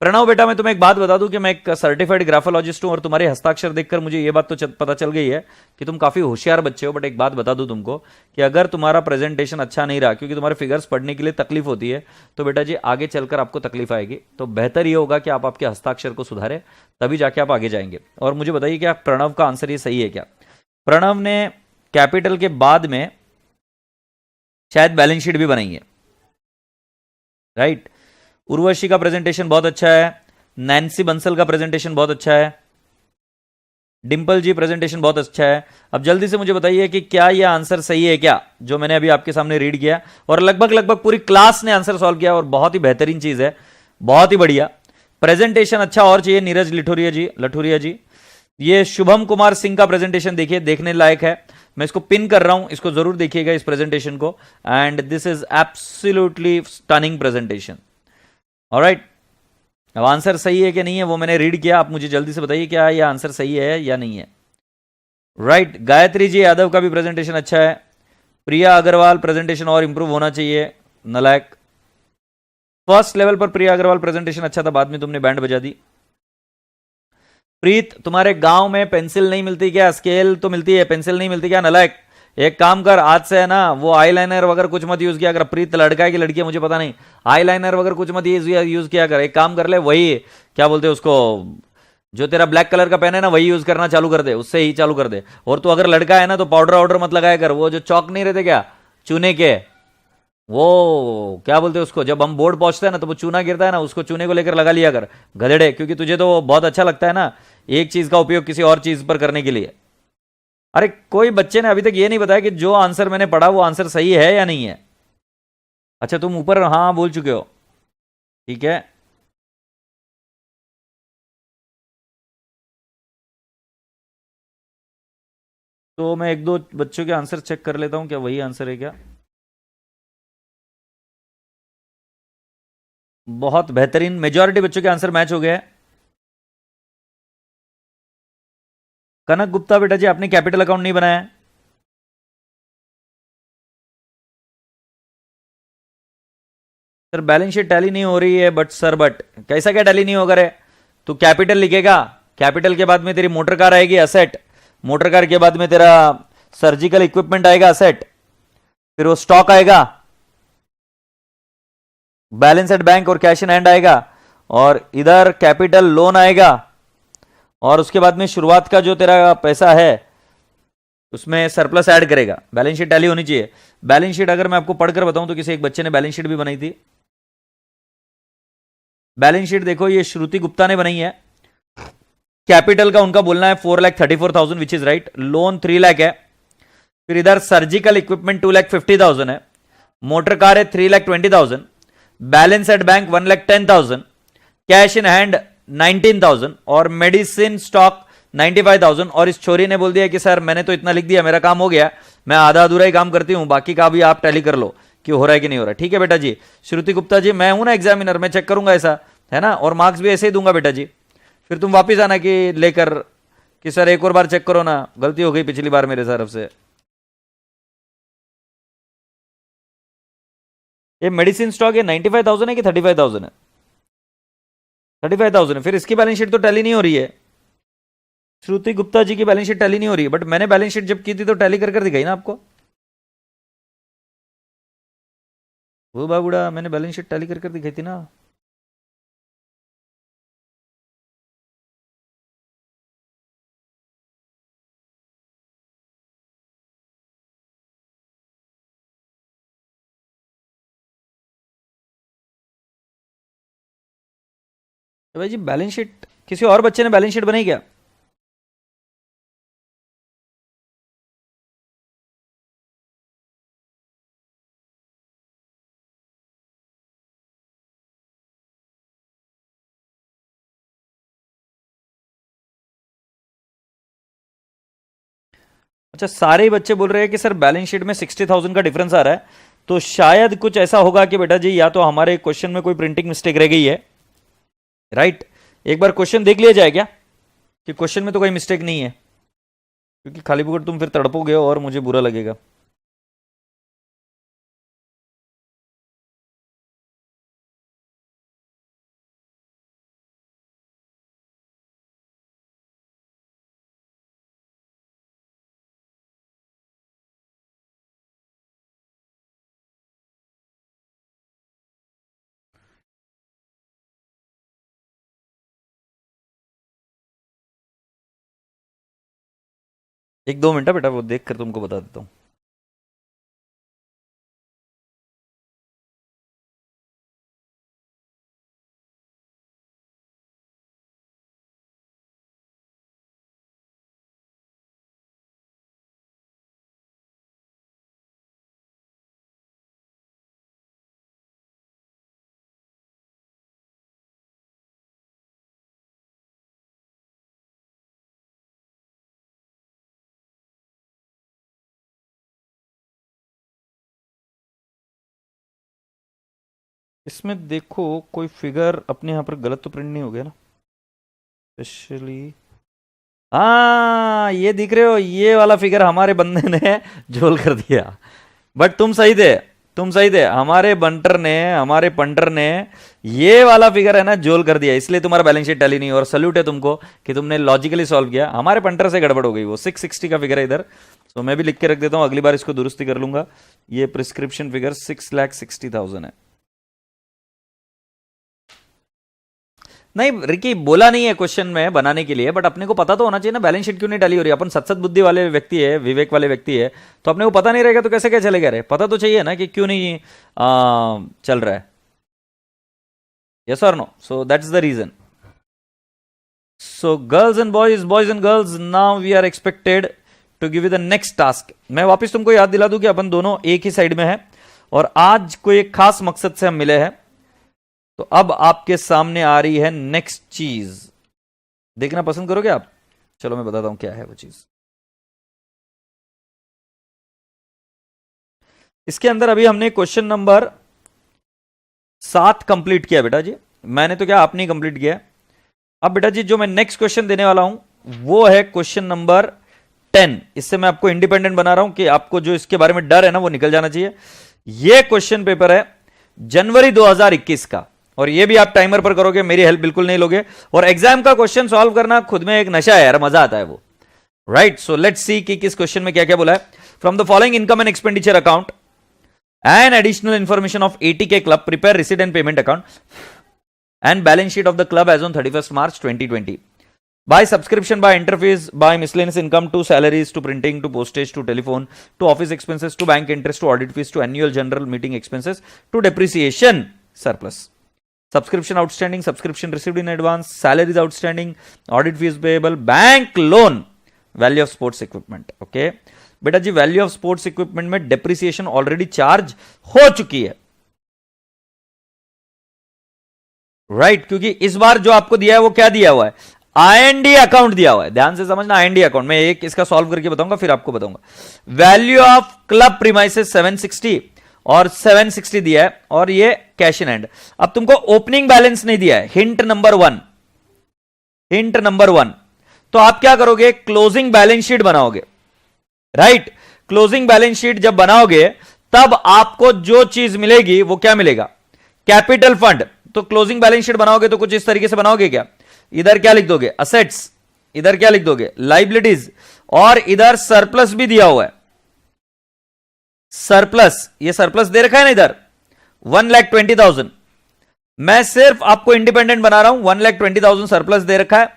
Pranav बेटा, मैं तुम्हें एक बात बता दूं कि मैं एक सर्टिफाइड ग्राफोलॉजिस्ट हूं और तुम्हारे हस्ताक्षर देखकर मुझे यह बात तो पता चल गई है कि तुम काफी होशियार बच्चे हो। बट एक बात बता दूं तुमको कि अगर तुम्हारा प्रेजेंटेशन अच्छा नहीं रहा, क्योंकि तुम्हारे फिगर्स पढ़ने के लिए तकलीफ होती है, तो बेटा जी आगे चलकर आपको तकलीफ आएगी। तो बेहतर यह होगा कि आप आपके हस्ताक्षर को सुधारें, तभी जाके आप आगे जाएंगे। और मुझे बताइए क्या प्रणव का आंसर ये सही है क्या? प्रणव ने कैपिटल के बाद में शायद बैलेंस शीट भी बनाई है, राइट। उर्वशी का प्रेजेंटेशन बहुत अच्छा है, नैन्सी बंसल का प्रेजेंटेशन बहुत अच्छा है, डिंपल जी प्रेजेंटेशन बहुत अच्छा है। अब जल्दी से मुझे बताइए कि क्या यह आंसर सही है क्या, जो मैंने अभी आपके सामने रीड किया। और लगभग पूरी क्लास ने आंसर सॉल्व किया और बहुत ही बेहतरीन चीज है, बहुत ही बढ़िया प्रेजेंटेशन। अच्छा और चाहिए नीरज लठुरिया जी। ये शुभम कुमार सिंह का प्रेजेंटेशन देखिए, देखने लायक है। मैं इसको पिन कर रहा हूं, इसको जरूर देखिएगा इस प्रेजेंटेशन को। And this is absolutely stunning presentation. Alright, अब आंसर सही है कि नहीं है वो मैंने रीड किया, आप मुझे जल्दी से बताइए क्या यह आंसर सही है या नहीं है। राइट, गायत्री जी यादव का भी प्रेजेंटेशन अच्छा है। प्रिया अग्रवाल प्रेजेंटेशन और इंप्रूव होना चाहिए, नलायक। फर्स्ट लेवल पर प्रिया अग्रवाल प्रेजेंटेशन अच्छा था, बाद में तुमने बैंड बजा दी। प्रीत, तुम्हारे गांव में पेंसिल नहीं मिलती क्या? स्केल तो मिलती है, पेंसिल नहीं मिलती क्या नलायक? एक काम कर, आज से है ना वो आईलाइनर वगैरह कुछ मत यूज किया कर। प्रीत लड़का है कि लड़की है मुझे पता नहीं, आईलाइनर वगैरह कुछ मत यूज किया कर। एक काम कर ले, वही क्या बोलते हैं उसको, जो तेरा ब्लैक कलर का पेन है ना वही यूज करना चालू कर दे, उससे ही चालू कर दे। और तू अगर लड़का है ना तो पाउडर वाउडर मत लगाया कर, वो जो चौक नहीं रहते क्या चूने के, वो क्या बोलते हैं उसको, जब हम बोर्ड पहुंचते हैं ना तो वो चूना गिरता है ना, उसको चूने को लेकर लगा लिया कर गधेड़े, क्योंकि तुझे तो बहुत अच्छा लगता है ना एक चीज का उपयोग किसी और चीज पर करने के लिए। अरे कोई बच्चे ने अभी तक ये नहीं बताया कि जो आंसर मैंने पढ़ा वो आंसर सही है या नहीं है। अच्छा तुम ऊपर हाँ बोल चुके हो, ठीक है। तो मैं एक दो बच्चों के आंसर चेक कर लेता हूं, क्या वही आंसर है क्या। बहुत बेहतरीन, मेजॉरिटी बच्चों के आंसर मैच हो गए हैं। कनक गुप्ता बेटा जी आपने कैपिटल अकाउंट नहीं बनाया है। सर बैलेंस शीट टैली नहीं हो रही है, बट कैसा क्या टैली नहीं होगा रे। तू कैपिटल लिखेगा, कैपिटल के बाद में तेरी मोटर कार आएगी असेट, मोटर कार के बाद में तेरा सर्जिकल इक्विपमेंट आएगा असेट, फिर वो स्टॉक आएगा, बैलेंस एट बैंक और कैश इन हैंड आएगा, और इधर कैपिटल लोन आएगा, और उसके बाद में शुरुआत का जो तेरा पैसा है उसमें सरप्लस ऐड करेगा। बैलेंस शीट टैली होनी चाहिए। बैलेंस शीट अगर मैं आपको पढ़कर बताऊं तो किसी एक बच्चे ने बैलेंस शीट भी बनाई थी। बैलेंस शीट देखो ये श्रुति गुप्ता ने बनाई है। कैपिटल का उनका बोलना है 4,34,000 which is right, loan 3 lakh है, फिर इधर सर्जिकल इक्विपमेंट 2,50,000 है, मोटर कार है 3,20,000, balance at bank 1,10,000, cash in hand 19,000 और मेडिसिन स्टॉक 95,000। और इस छोरी ने बोल दिया कि सर मैंने तो इतना लिख दिया, मेरा काम हो गया, मैं आधा अधूरा ही काम करती हूं, बाकी का भी आप टैली कर लो कि हो रहा है कि नहीं हो रहा है। ठीक है बेटा जी। श्रुति गुप्ता जी मैं हूं ना एग्जामिनर, मैं चेक करूंगा ऐसा है ना, और मार्क्स भी ऐसे ही दूंगा बेटा जी। फिर तुम वापिस आना कि लेकर कि सर एक और बार चेक करो ना, गलती हो गई पिछली बार मेरे तरफ से। ये मेडिसिन स्टॉक है 95,000 है कि 35,000 है। 35,000 है, फिर इसकी बैलेंस शीट तो टैली नहीं हो रही है। श्रुति गुप्ता जी की बैलेंस शीट टैली नहीं हो रही है, बट मैंने बैलेंस शीट जब की थी तो टैली कर दिखाई ना आपको। वो बाबूड़ा मैंने बैलेंस शीट टैली कर दिखाई थी ना। तो भाई जी बैलेंस शीट किसी और बच्चे ने बैलेंस शीट बनाई क्या। अच्छा सारे ही बच्चे बोल रहे हैं कि सर बैलेंस शीट में 60,000 का डिफरेंस आ रहा है, तो शायद कुछ ऐसा होगा कि बेटा जी या तो हमारे क्वेश्चन में कोई प्रिंटिंग मिस्टेक रह गई है, राइट। एक बार क्वेश्चन देख लिया जाए क्या कि क्वेश्चन में तो कोई मिस्टेक नहीं है, क्योंकि खाली पुकड़ तुम फिर तड़पोगे और मुझे बुरा लगेगा। एक दो मिनट बेटा, वो देख कर तुमको बता देता हूँ। इसमें देखो कोई फिगर अपने यहाँ पर गलत तो प्रिंट नहीं हो गया ना, स्पेशली हाँ ये दिख रहे हो, ये वाला फिगर हमारे बंदे ने झोल कर दिया। बट तुम सही थे, तुम सही थे, हमारे बंटर ने हमारे पंटर ने ये वाला फिगर है ना झोल कर दिया, इसलिए तुम्हारा बैलेंस शीट टैली नहीं। और सल्यूट है तुमको कि तुमने लॉजिकली सॉल्व किया, हमारे पंटर से गड़बड़ हो गई। वो 660 का फिगर है इधर, तो मैं भी लिख के रख देता हूँ, अगली बार इसको दुरुस्ती कर लूंगा। ये प्रिस्क्रिप्शन फिगर 6,60,000 है। नहीं रिकी, बोला नहीं है क्वेश्चन में बनाने के लिए, बट अपने को पता तो होना चाहिए ना बैलेंस शीट क्यों नहीं डाली हो रही। अपन सत्सत बुद्धि वाले व्यक्ति है, विवेक वाले व्यक्ति है, तो अपने को पता नहीं रहेगा तो कैसे क्या चलेगा रे। पता तो चाहिए ना कि क्यों नहीं चल रहा है। यस और no? So that's the reason. So girls and boys and girls, now we are expected to give you the next task. मैं वापस तुमको याद दिला दूं कि अपन दोनों एक ही साइड में है और आज कोई एक खास मकसद से हम मिले हैं। तो अब आपके सामने आ रही है नेक्स्ट चीज, देखना पसंद करोगे आप? चलो मैं बताता हूं क्या है वो चीज। इसके अंदर अभी हमने क्वेश्चन नंबर 7 कंप्लीट किया बेटा जी। मैंने तो क्या, आपने कंप्लीट किया। अब बेटा जी जो मैं नेक्स्ट क्वेश्चन देने वाला हूं वो है क्वेश्चन नंबर 10। इससे मैं आपको इंडिपेंडेंट बना रहा हूं कि आपको जो इसके बारे में डर है ना वो निकल जाना चाहिए। यह क्वेश्चन पेपर है जनवरी 2021 का, और ये भी आप टाइमर पर करोगे, मेरी हेल्प बिल्कुल नहीं लोगे। और एग्जाम का क्वेश्चन सॉल्व करना खुद में एक नशा है यार, मजा आता है वो। राइट, सो लेट्स सी कि किस क्वेश्चन में क्या क्या बोला है। From the following income and expenditure account and additional information of ATK club, prepare receipt and payment account and balance sheet of the club as on 31st March 2020 by subscription, by interface, by miscellaneous income, to salaries, to printing, to postage, to telephone, to office expenses, to bank interest, to audit fees, to annual general meeting expenses, to depreciation surplus, subscription outstanding, subscription received in advance, salaries outstanding, audit fees payable, bank loan, value of sports equipment. Okay बेटा जी, वैल्यू ऑफ स्पोर्ट्स इक्विपमेंट में डेप्रिसिएशन ऑलरेडी चार्ज हो चुकी है। राइट, क्योंकि इस बार जो आपको दिया है वो क्या दिया हुआ है? IND अकाउंट दिया हुआ है। ध्यान से समझना, IND अकाउंट। मैं एक इसका सॉल्व करके बताऊंगा फिर आपको बताऊंगा। वैल्यू ऑफ क्लब प्रीमाइसेस 760 और 760 दिया है, और ये कैश इन हैंड। अब तुमको ओपनिंग बैलेंस नहीं दिया है, हिंट नंबर 1। हिंट नंबर 1, तो आप क्या करोगे? क्लोजिंग बैलेंस शीट बनाओगे। राइट, क्लोजिंग बैलेंस शीट जब बनाओगे तब आपको जो चीज मिलेगी वो क्या मिलेगा? Capital fund. तो क्लोजिंग बैलेंस शीट बनाओगे तो कुछ इस तरीके से बनाओगे क्या? इधर क्या लिख दोगे? असेट्स। इधर क्या लिख दोगे? लाइबिलिटीज। और इधर सरप्लस भी दिया हुआ है, सरप्लस। ये सरप्लस दे रखा है ना इधर, 1,20,000। मैं सिर्फ आपको इंडिपेंडेंट बना रहा हूं, 1,20,000 सरप्लस दे रखा है।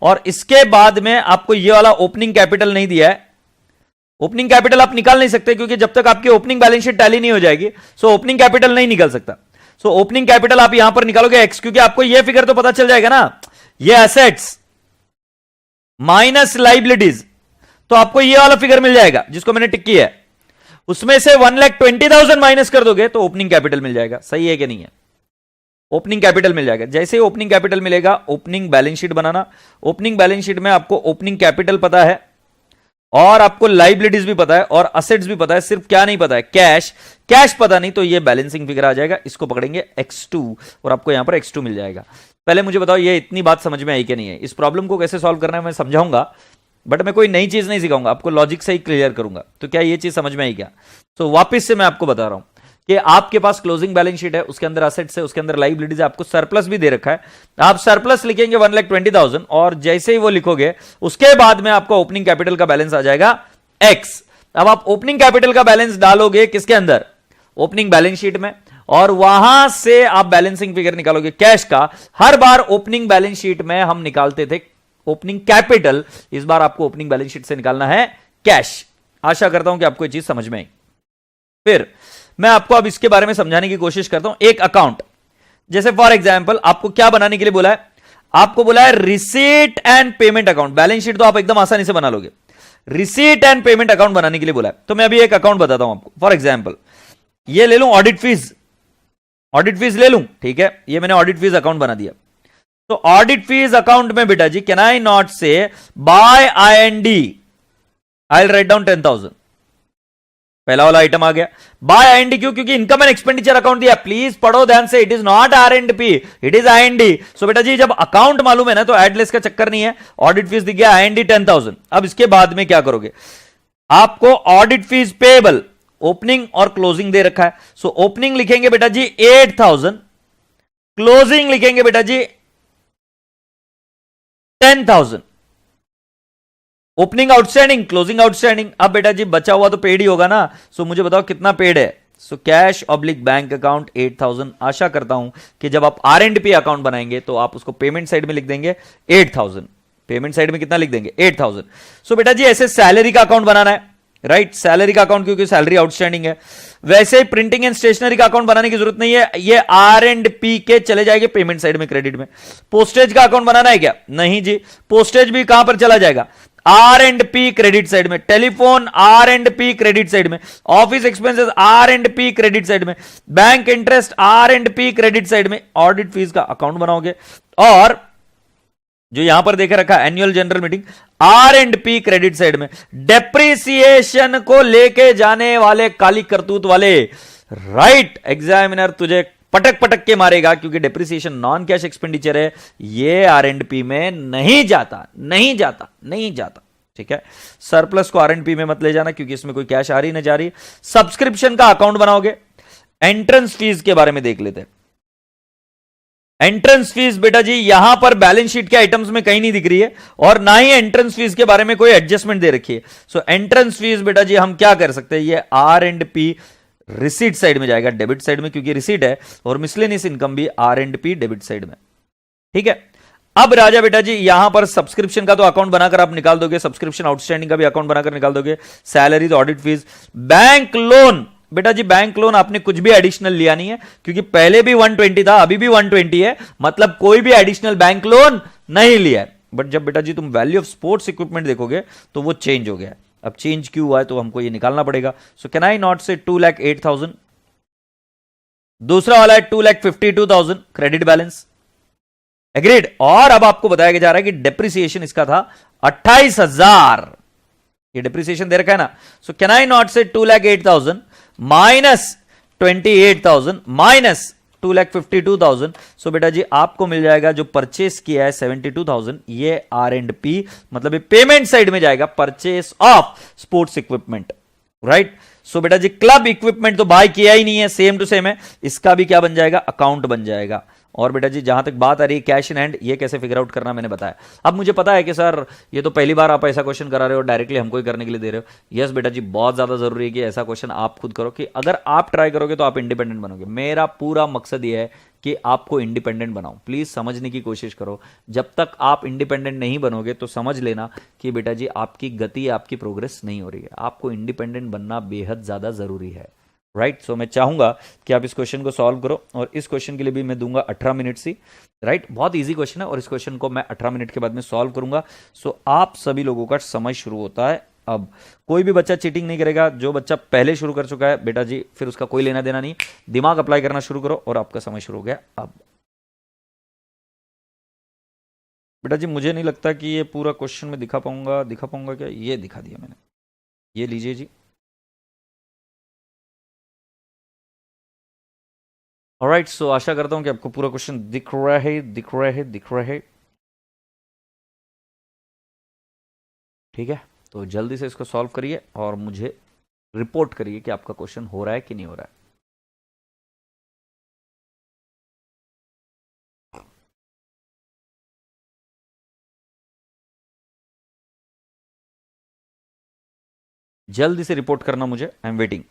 और इसके बाद में आपको ये वाला ओपनिंग कैपिटल नहीं दिया है। ओपनिंग कैपिटल आप निकाल नहीं सकते, क्योंकि जब तक आपकी ओपनिंग बैलेंस शीट टैली नहीं हो जाएगी सो ओपनिंग कैपिटल नहीं निकल सकता। सो ओपनिंग कैपिटल आप यहां पर निकालोगे एक्स, क्योंकि आपको यह फिगर तो पता चल जाएगा ना, ये एसेट्स माइनस लाइबिलिटीज, तो आपको ये वाला फिगर मिल जाएगा जिसको मैंने टिक किया है। उसमें से 1,20,000 माइनस कर दोगे तो ओपनिंग कैपिटल मिल जाएगा। सही है कि नहीं है? ओपनिंग कैपिटल मिल जाएगा। जैसे ही ओपनिंग कैपिटल मिलेगा, ओपनिंग बैलेंस शीट बनाना। ओपनिंग बैलेंस शीट में आपको ओपनिंग कैपिटल पता है और आपको लाइबिलिटीज भी पता है और असेट्स भी पता है, सिर्फ क्या नहीं पता है? कैश। कैश पता नहीं तो ये बैलेंसिंग फिगर आ जाएगा। इसको पकड़ेंगे X2 और आपको यहां पर X2 मिल जाएगा। पहले मुझे बताओ ये इतनी बात समझ में आई कि नहीं है? इस प्रॉब्लम को कैसे सॉल्व करना है मैं समझाऊंगा, बट मैं कोई नई चीज नहीं सिखाऊंगा, आपको लॉजिक से ही क्लियर करूंगा। तो क्या ये चीज समझ में आई क्या? तो वापस से मैं आपको बता रहा हूं कि आपके पास क्लोजिंग बैलेंस शीट है, उसके अंदर असेट्स है, उसके अंदर लाइबिलिटीज है, आपको सरप्लस भी दे रखा है। आप सरप्लस लिखेंगे 1,20,000 और जैसे ही वो लिखोगे उसके बाद में आपको ओपनिंग कैपिटल का बैलेंस आ जाएगा X। अब आप ओपनिंग कैपिटल का बैलेंस डालोगे किसके अंदर? ओपनिंग बैलेंस शीट में, और वहां से आप बैलेंसिंग फिगर निकालोगे कैश का। हर बार ओपनिंग बैलेंस शीट में हम निकालते थे ओपनिंग कैपिटल, इस बार आपको ओपनिंग बैलेंस शीट से निकालना है कैश। आशा करता हूं कि आपको ये चीज समझ में आई। फिर मैं आपको अब इसके बारे में समझाने की कोशिश करता हूं। एक अकाउंट, जैसे फॉर एग्जांपल आपको क्या बनाने के लिए बोला है? आपको बोला है receipt and payment account. Balance sheet तो आप एकदम आसानी से बना लोगे, रिसीट एंड पेमेंट अकाउंट बनाने के लिए बोला है। तो मैं अभी एक अकाउंट बताता हूं आपको। फॉर एग्जांपल ये ले लूं, ऑडिट फीस। ऑडिट फीस ले लूं, ठीक है, ये मैंने ऑडिट फीस अकाउंट बना दिया। तो ऑडिट फीस अकाउंट में बेटा जी can I not say by IND, I will write down 10,000। पहला वाला आइटम आ गया। बाय IND क्यों? क्योंकि इनकम एंड एक्सपेंडिचर अकाउंट दिया। प्लीज पढ़ो ध्यान से, it is not R&P, it is IND। सो बेटा जी जब अकाउंट मालूम है ना तो एडलेस का चक्कर नहीं है। ऑडिट फीस दिख गया, IND 10,000। अब इसके बाद में क्या करोगे? आपको ऑडिट फीस पेएबल, ओपनिंग और क्लोजिंग दे रखा है। सो ओपनिंग लिखेंगे बेटा जी 8,000, क्लोजिंग लिखेंगे बेटा जी 10,000। Opening outstanding, closing outstanding. अब बेटा जी बचा हुआ तो पेड ही होगा ना। सो मुझे बताओ कितना पेड है? So cash oblique bank account 8000। आशा करता हूं कि जब आप आर एंड पी अकाउंट बनाएंगे तो आप उसको पेमेंट साइड में लिख देंगे 8000। पेमेंट साइड में कितना लिख देंगे 8000। सो बेटा जी ऐसे सैलरी का अकाउंट बनाना है, राइट, सैलरी का अकाउंट क्योंकि सैलरी आउटस्टैंडिंग है। वैसे ही प्रिंटिंग एंड स्टेशनरी का अकाउंट बनाने की जरूरत नहीं है, ये आर एंड पी के चले जाएंगे पेमेंट साइड में क्रेडिट में। पोस्टेज का अकाउंट बनाना है क्या? नहीं जी, पोस्टेज भी कहां पर चला जाएगा? R and P credit side में। Telephone R and P credit side में। Office expenses R and P credit side में। Bank interest R and P credit side में। ऑडिट फीस का अकाउंट बनाओगे और जो यहां पर देखे रखा annual general meeting R and P credit side में। डेप्रीसिएशन को लेके जाने वाले काली करतूत वाले, राइट, एग्जामिनर तुझे पटक पटक के मारेगा क्योंकि डेप्रीसिएशन नॉन कैश एक्सपेंडिचर है, ये आर एंड पी में नहीं जाता, नहीं जाता, नहीं जाता। ठीक है, सरप्लस को आर एंड पी में मत ले जाना क्योंकि इसमें कोई कैश आ रही ना जा रही। सब्सक्रिप्शन का अकाउंट बनाओगे। एंट्रेंस फीस के बारे में देख लेते हैं। एंट्रेंस फीस बेटा जी यहां पर बैलेंस शीट के आइटम्स में कहीं नहीं दिख रही है और ना ही एंट्रेंस फीस के बारे में कोई एडजस्टमेंट दे रखी है। सो एंट्रेंस फीस बेटा जी हम क्या कर सकते हैं, ये R and P receipt side में जाएगा, डेबिट साइड में, क्योंकि रिसीट है, और मिसलेनियस इनकम भी R and P debit side में। ठीक है, अब राजा बेटा जी यहां पर सब्सक्रिप्शन का तो अकाउंट बनाकर आप निकाल दोगे, सब्सक्रिप्शन आउटस्टैंडिंग का भी अकाउंट बनाकर निकाल दोगे, salaries, audit fees, bank loan. बेटा जी बैंक लोन आपने कुछ भी एडिशनल लिया नहीं है क्योंकि पहले भी 120 था, अभी भी 120 है, मतलब कोई भी एडिशनल बैंक लोन नहीं लिया है। बट जब बेटा जी तुम वैल्यू ऑफ स्पोर्ट्स इक्विपमेंट देखोगे तो वो चेंज हो गया। अब चेंज क्यों हुआ है तो हमको ये निकालना पड़ेगा। सो कैन आई नॉट से 2,08,000। दूसरा वाला है 2,52,000 क्रेडिट बैलेंस, एग्रीड। और अब आपको बताया जा रहा है कि डेप्रिसिएशन इसका था 28,000, ये डेप्रिसिएशन दे रखा है ना। सो कैन आई नॉट से 2,08,000 माइनस 28,000 माइनस 2,52,000। सो बेटा जी आपको मिल जाएगा जो परचेस किया है 72,000, ये आर एंड पी, मतलब ये पेमेंट साइड में जाएगा, purchase of sports equipment, right. So बेटा जी क्लब इक्विपमेंट तो बाय किया ही नहीं है, सेम टू सेम है, इसका भी क्या बन जाएगा, अकाउंट बन जाएगा। और बेटा जी जहां तक बात आ रही है कैश इन हैंड, ये कैसे फिगर आउट करना मैंने बताया। अब मुझे पता है कि सर ये तो पहली बार आप ऐसा क्वेश्चन करा रहे हो, डायरेक्टली हमको ही करने के लिए दे रहे हो। यस बेटा जी बहुत ज्यादा जरूरी है कि ऐसा क्वेश्चन आप खुद करो, कि अगर आप ट्राई करोगे तो आप इंडिपेंडेंट बनोगे। मेरा पूरा मकसद ये है कि आपको इंडिपेंडेंट बनाओ। प्लीज समझने की कोशिश करो, जब तक आप इंडिपेंडेंट नहीं बनोगे तो समझ लेना कि बेटा जी आपकी गति, आपकी प्रोग्रेस नहीं हो रही है। आपको इंडिपेंडेंट बनना बेहद ज्यादा जरूरी है, राइट। सो मैं चाहूंगा कि आप इस क्वेश्चन को सॉल्व करो, और इस क्वेश्चन के लिए भी मैं दूंगा 18 मिनट सी, राइट। बहुत इजी क्वेश्चन है और इस क्वेश्चन को मैं 18 मिनट के बाद में सॉल्व करूंगा। सो आप सभी लोगों का समय शुरू होता है अब। कोई भी बच्चा चीटिंग नहीं करेगा, जो बच्चा पहले शुरू कर चुका है बेटा जी फिर उसका कोई लेना देना नहीं। दिमाग अप्लाई करना शुरू करो और आपका समय शुरू हो गया अब। बेटा जी मुझे नहीं लगता कि ये पूरा क्वेश्चन में दिखा पाऊंगा क्या, ये दिखा दिया मैंने, ये लीजिए जी। ऑलराइट, सो आशा करता हूं कि आपको पूरा क्वेश्चन दिख रहा है। ठीक है, तो जल्दी से इसको सॉल्व करिए और मुझे रिपोर्ट करिए कि आपका क्वेश्चन हो रहा है कि नहीं हो रहा है। जल्दी से रिपोर्ट करना मुझे, I am waiting.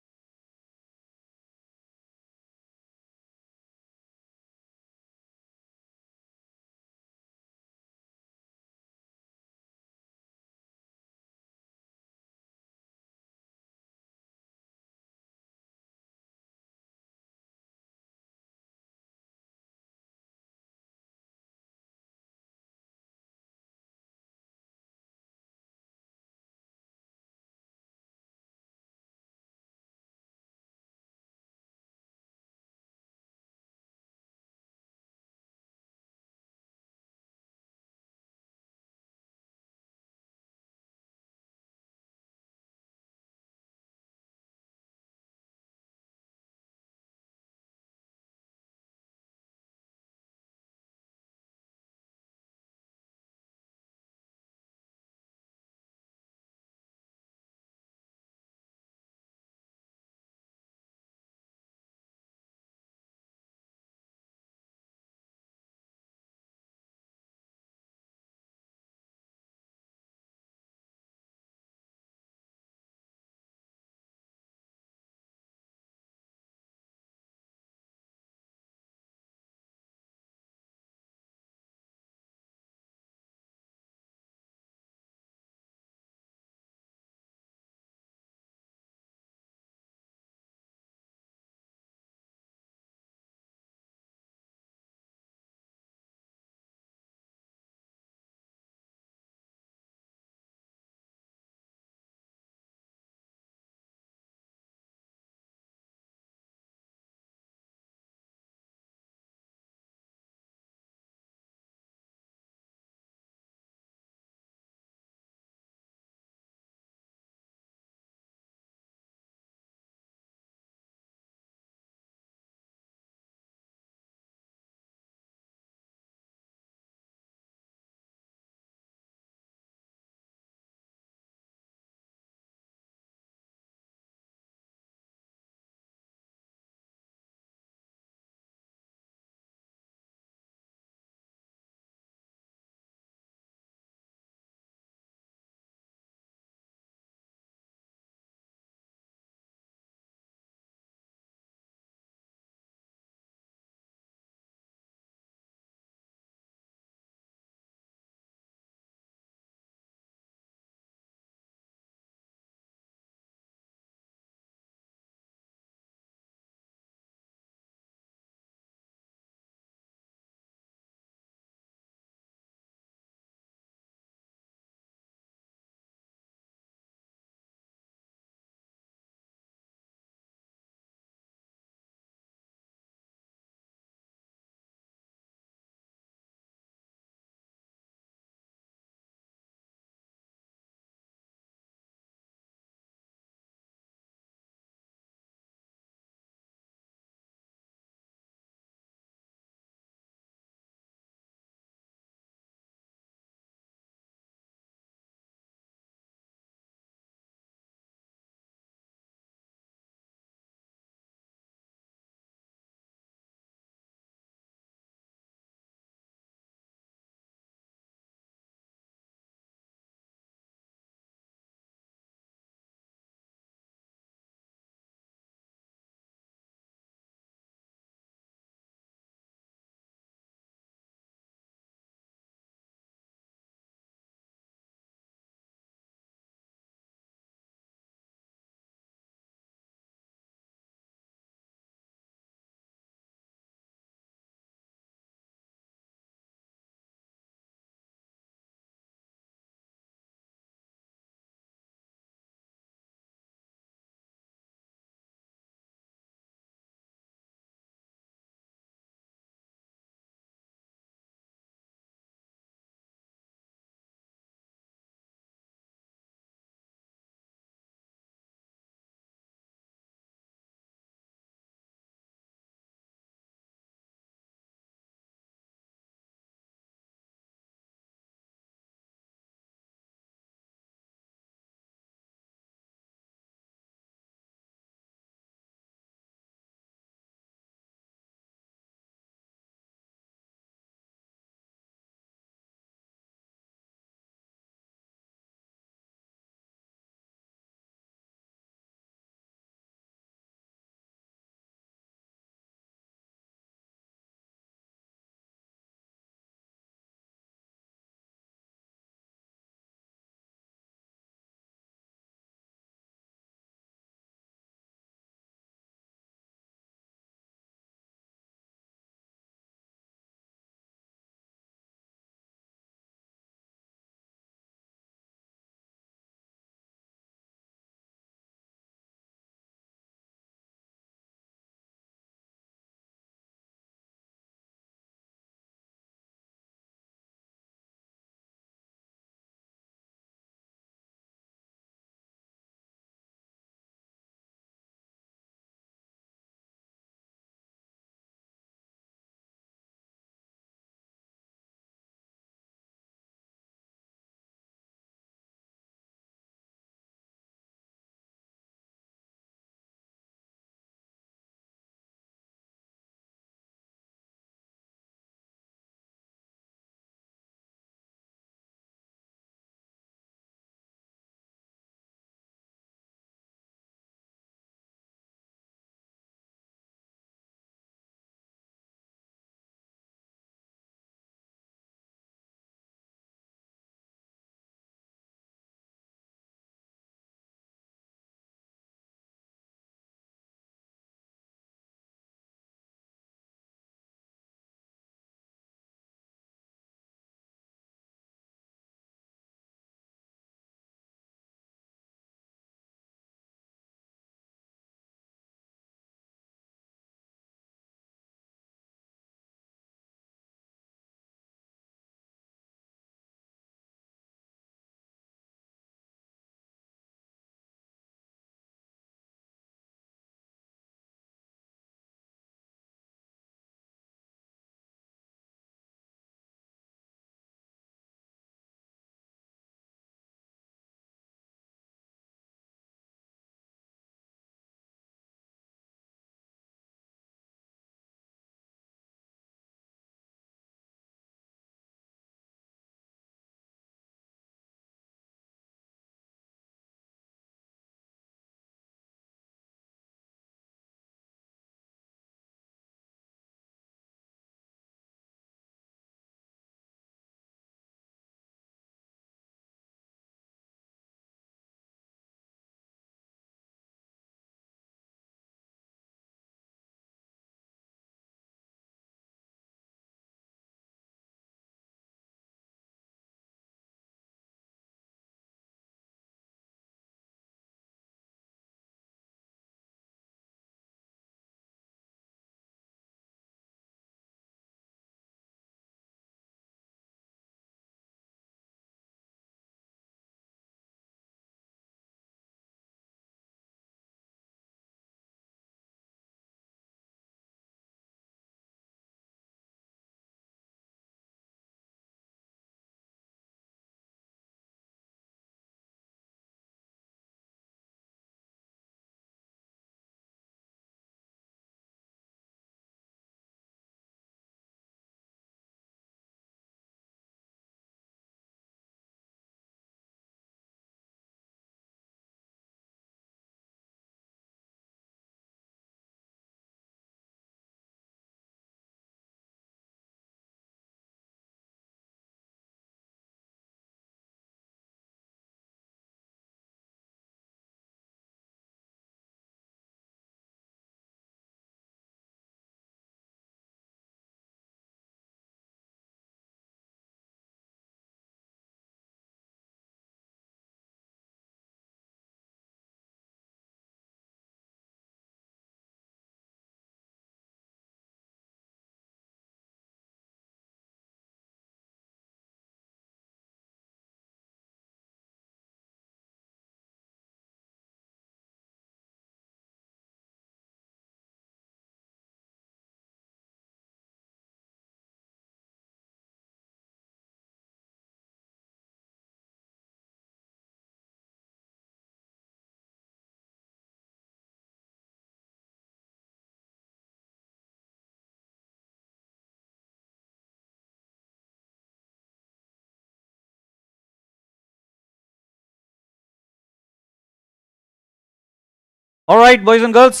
Alright boys and girls,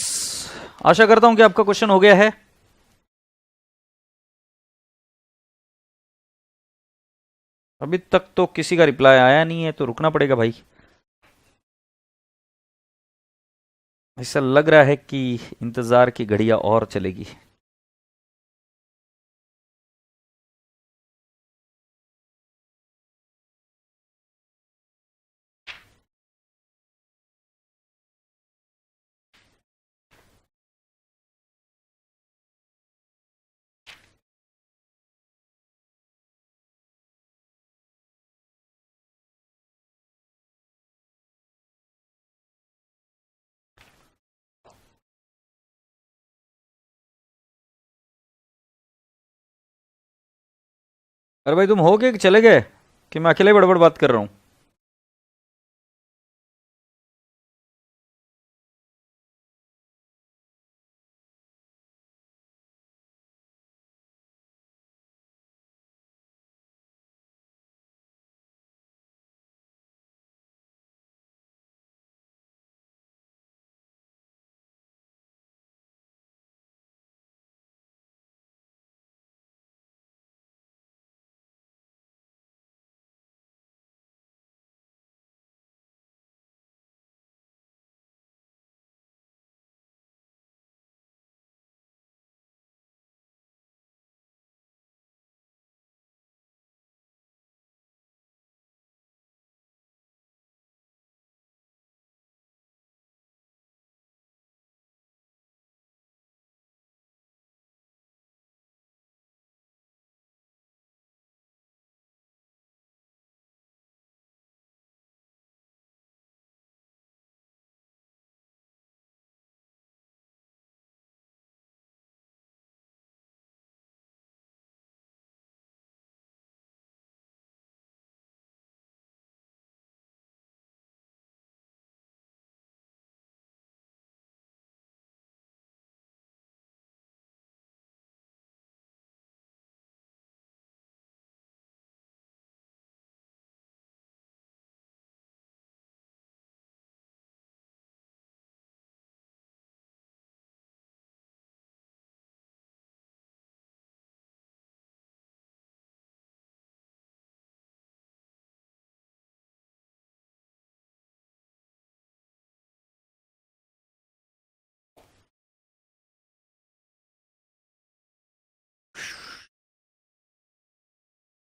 आशा करता हूं कि आपका क्वेश्चन हो गया है। अभी तक तो किसी का रिप्लाई आया नहीं है, तो रुकना पड़ेगा भाई। ऐसा लग रहा है कि इंतजार की घड़ियां और चलेगी। अरे भाई, तुम हो गए कि चले गए, कि मैं अकेले बड़बड़ बात कर रहा हूं?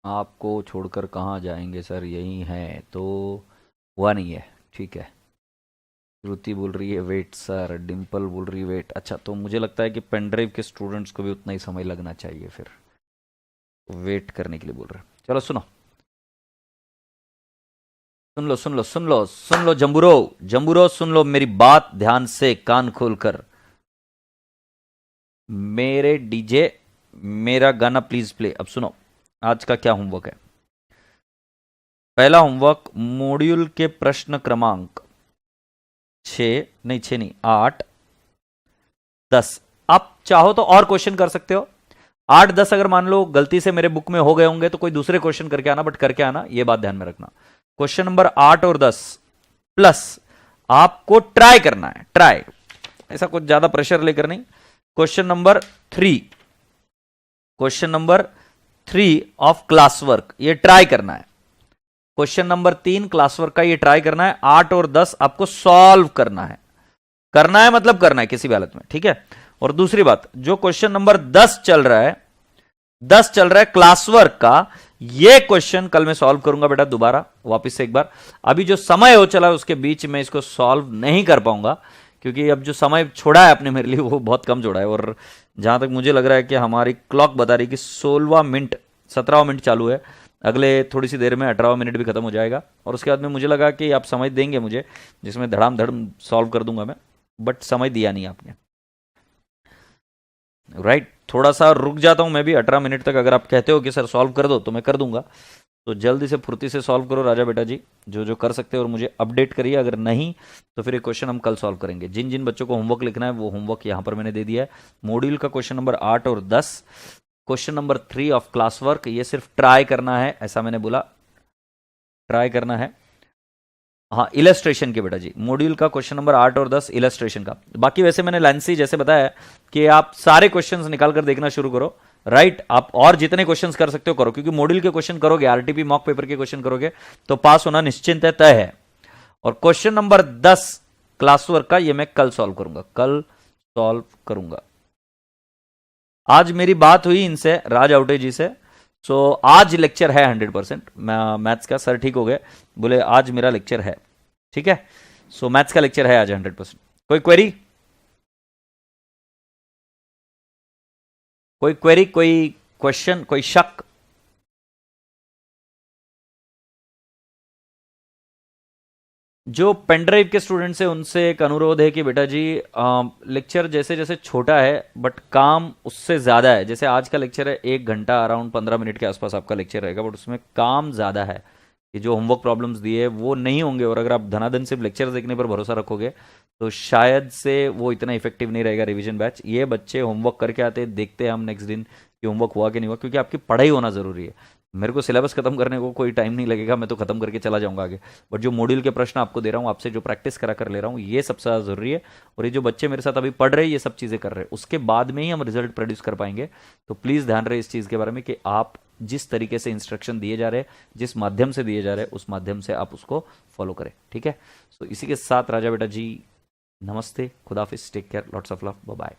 आपको छोड़कर कहाँ जाएंगे सर, यही हैं तो। हुआ नहीं है, ठीक है। श्रुति बोल रही है वेट सर, डिम्पल बोल रही है वेट। अच्छा, तो मुझे लगता है कि पेनड्राइव के स्टूडेंट्स को भी उतना ही समय लगना चाहिए, फिर वेट करने के लिए बोल रहे हैं। चलो सुनो, सुन लो सुन लो सुन लो सुन लो जंबूरो, जंबूरो सुन लो मेरी बात ध्यान से, कान खोलकर। मेरे डीजे, मेरा गाना प्लीज प्ले। अब सुनो, आज का क्या होमवर्क है। पहला होमवर्क, मॉड्यूल के प्रश्न क्रमांक 6 नहीं 8 10। आप चाहो तो और क्वेश्चन कर सकते हो। 8 10 अगर मान लो गलती से मेरे बुक में हो गए होंगे तो कोई दूसरे क्वेश्चन करके आना, बट करके आना, ये बात ध्यान में रखना। क्वेश्चन नंबर 8 और 10 प्लस आपको ट्राई करना है, ट्राई, ऐसा कुछ ज्यादा प्रेशर लेकर नहीं। Question number 3, question number 3 of class work, ये ट्राई करना है। क्वेश्चन नंबर 3 क्लास वर्क का ये ट्राई करना है। 8 और 10 आपको सॉल्व करना है, करना है मतलब करना है किसी भी हालत में, ठीक है। और दूसरी बात, जो क्वेश्चन नंबर 10 चल रहा है, 10 चल रहा है क्लास वर्क का, ये क्वेश्चन कल मैं सॉल्व करूंगा बेटा दोबारा, वापस से एक बार। अभी जो समय हो चला है उसके बीच में इसको सॉल्व नहीं कर पाऊंगा, क्योंकि अब जो समय छोड़ा है आपने मेरे लिए वो बहुत कम छोड़ा है। और जहां तक मुझे लग रहा है कि हमारी क्लॉक बता रही कि 16वां मिनट 17वां मिनट चालू है, अगले थोड़ी सी देर में 18वां मिनट भी खत्म हो जाएगा। और उसके बाद में मुझे लगा कि आप समय देंगे मुझे, जिसमें धड़ाम धड़म सॉल्व कर दूंगा मैं, बट समय दिया नहीं आपने। राइट, थोड़ा सा रुक जाता हूं मैं भी 18 मिनट तक। अगर आप कहते हो कि सर सॉल्व कर दो तो मैं कर दूंगा। तो जल्दी से फुर्ती से सॉल्व करो राजा बेटा जी, जो जो कर सकते हो, और मुझे अपडेट करिए। अगर नहीं तो फिर ये क्वेश्चन हम कल सॉल्व करेंगे। जिन जिन बच्चों को होमवर्क लिखना है वो होमवर्क यहाँ पर मैंने दे दिया है। मॉड्यूल का क्वेश्चन नंबर 8 और 10, question number 3 of class work, ये सिर्फ ट्राई करना है, ऐसा मैंने बोला, ट्राई करना है। हाँ इलस्ट्रेशन के बेटा जी, मॉड्यूल का क्वेश्चन नंबर 8 और 10 इलस्ट्रेशन का। बाकी वैसे मैंने लाइंसी जैसे बताया कि आप सारे क्वेश्चंस निकाल कर देखना शुरू करो, राइट। आप और जितने क्वेश्चंस कर सकते हो करो, क्योंकि मॉड्यूल के क्वेश्चन करोगे, आरटीपी मॉक पेपर के क्वेश्चन करोगे तो पास होना निश्चिंत है, तय है। और क्वेश्चन नंबर 10 क्लास वर्क का, ये मैं कल सॉल्व करूंगा, कल सॉल्व करूंगा। आज मेरी बात हुई इनसे, राज आउटे जी से। सो आज लेक्चर है 100%। मैथ्स का सर ठीक हो गए, बोले आज मेरा लेक्चर है, ठीक है। सो मैथ्स का लेक्चर है आज 100%। कोई क्वेरी, कोई क्वेरी, कोई क्वेश्चन, कोई शक? जो पेनड्राइव के स्टूडेंट्स हैं उनसे एक अनुरोध है कि बेटा जी लेक्चर जैसे जैसे छोटा है बट काम उससे ज़्यादा है। जैसे आज का लेक्चर है 1 घंटा अराउंड 15 मिनट के आसपास आपका लेक्चर रहेगा, बट उसमें काम ज़्यादा है कि जो होमवर्क प्रॉब्लम्स दिए वो नहीं होंगे। और अगर आप धनाधन सिर्फ लेक्चर देखने पर भरोसा रखोगे तो शायद से वो इतना इफेक्टिव नहीं रहेगा रिवीजन बैच। ये बच्चे होमवर्क करके आते, देखते हैं हम नेक्स्ट दिन कि होमवर्क हुआ कि नहीं हुआ, क्योंकि आपकी पढ़ाई होना ज़रूरी है। मेरे को सिलेबस खत्म करने को कोई टाइम नहीं लगेगा, मैं तो खत्म करके चला जाऊंगा आगे। बट जो मॉड्यूल के प्रश्न आपको दे रहा हूँ, आपसे जो प्रैक्टिस करा कर ले रहा हूँ, ये सबसे ज़्यादा जरूरी है। और ये जो बच्चे मेरे साथ अभी पढ़ रहे हैं, ये सब चीज़ें कर रहे हैं, उसके बाद में ही हम रिजल्ट प्रोड्यूस कर पाएंगे। तो प्लीज़ ध्यान रहे इस चीज़ के बारे में कि आप जिस तरीके से इंस्ट्रक्शन दिए जा रहे हैं, जिस माध्यम से दिए जा रहे हैं, उस माध्यम से आप उसको फॉलो करें, ठीक है। सो इसी के साथ राजा बेटा जी नमस्ते, खुदाफिज, take care, lots of love, bye bye.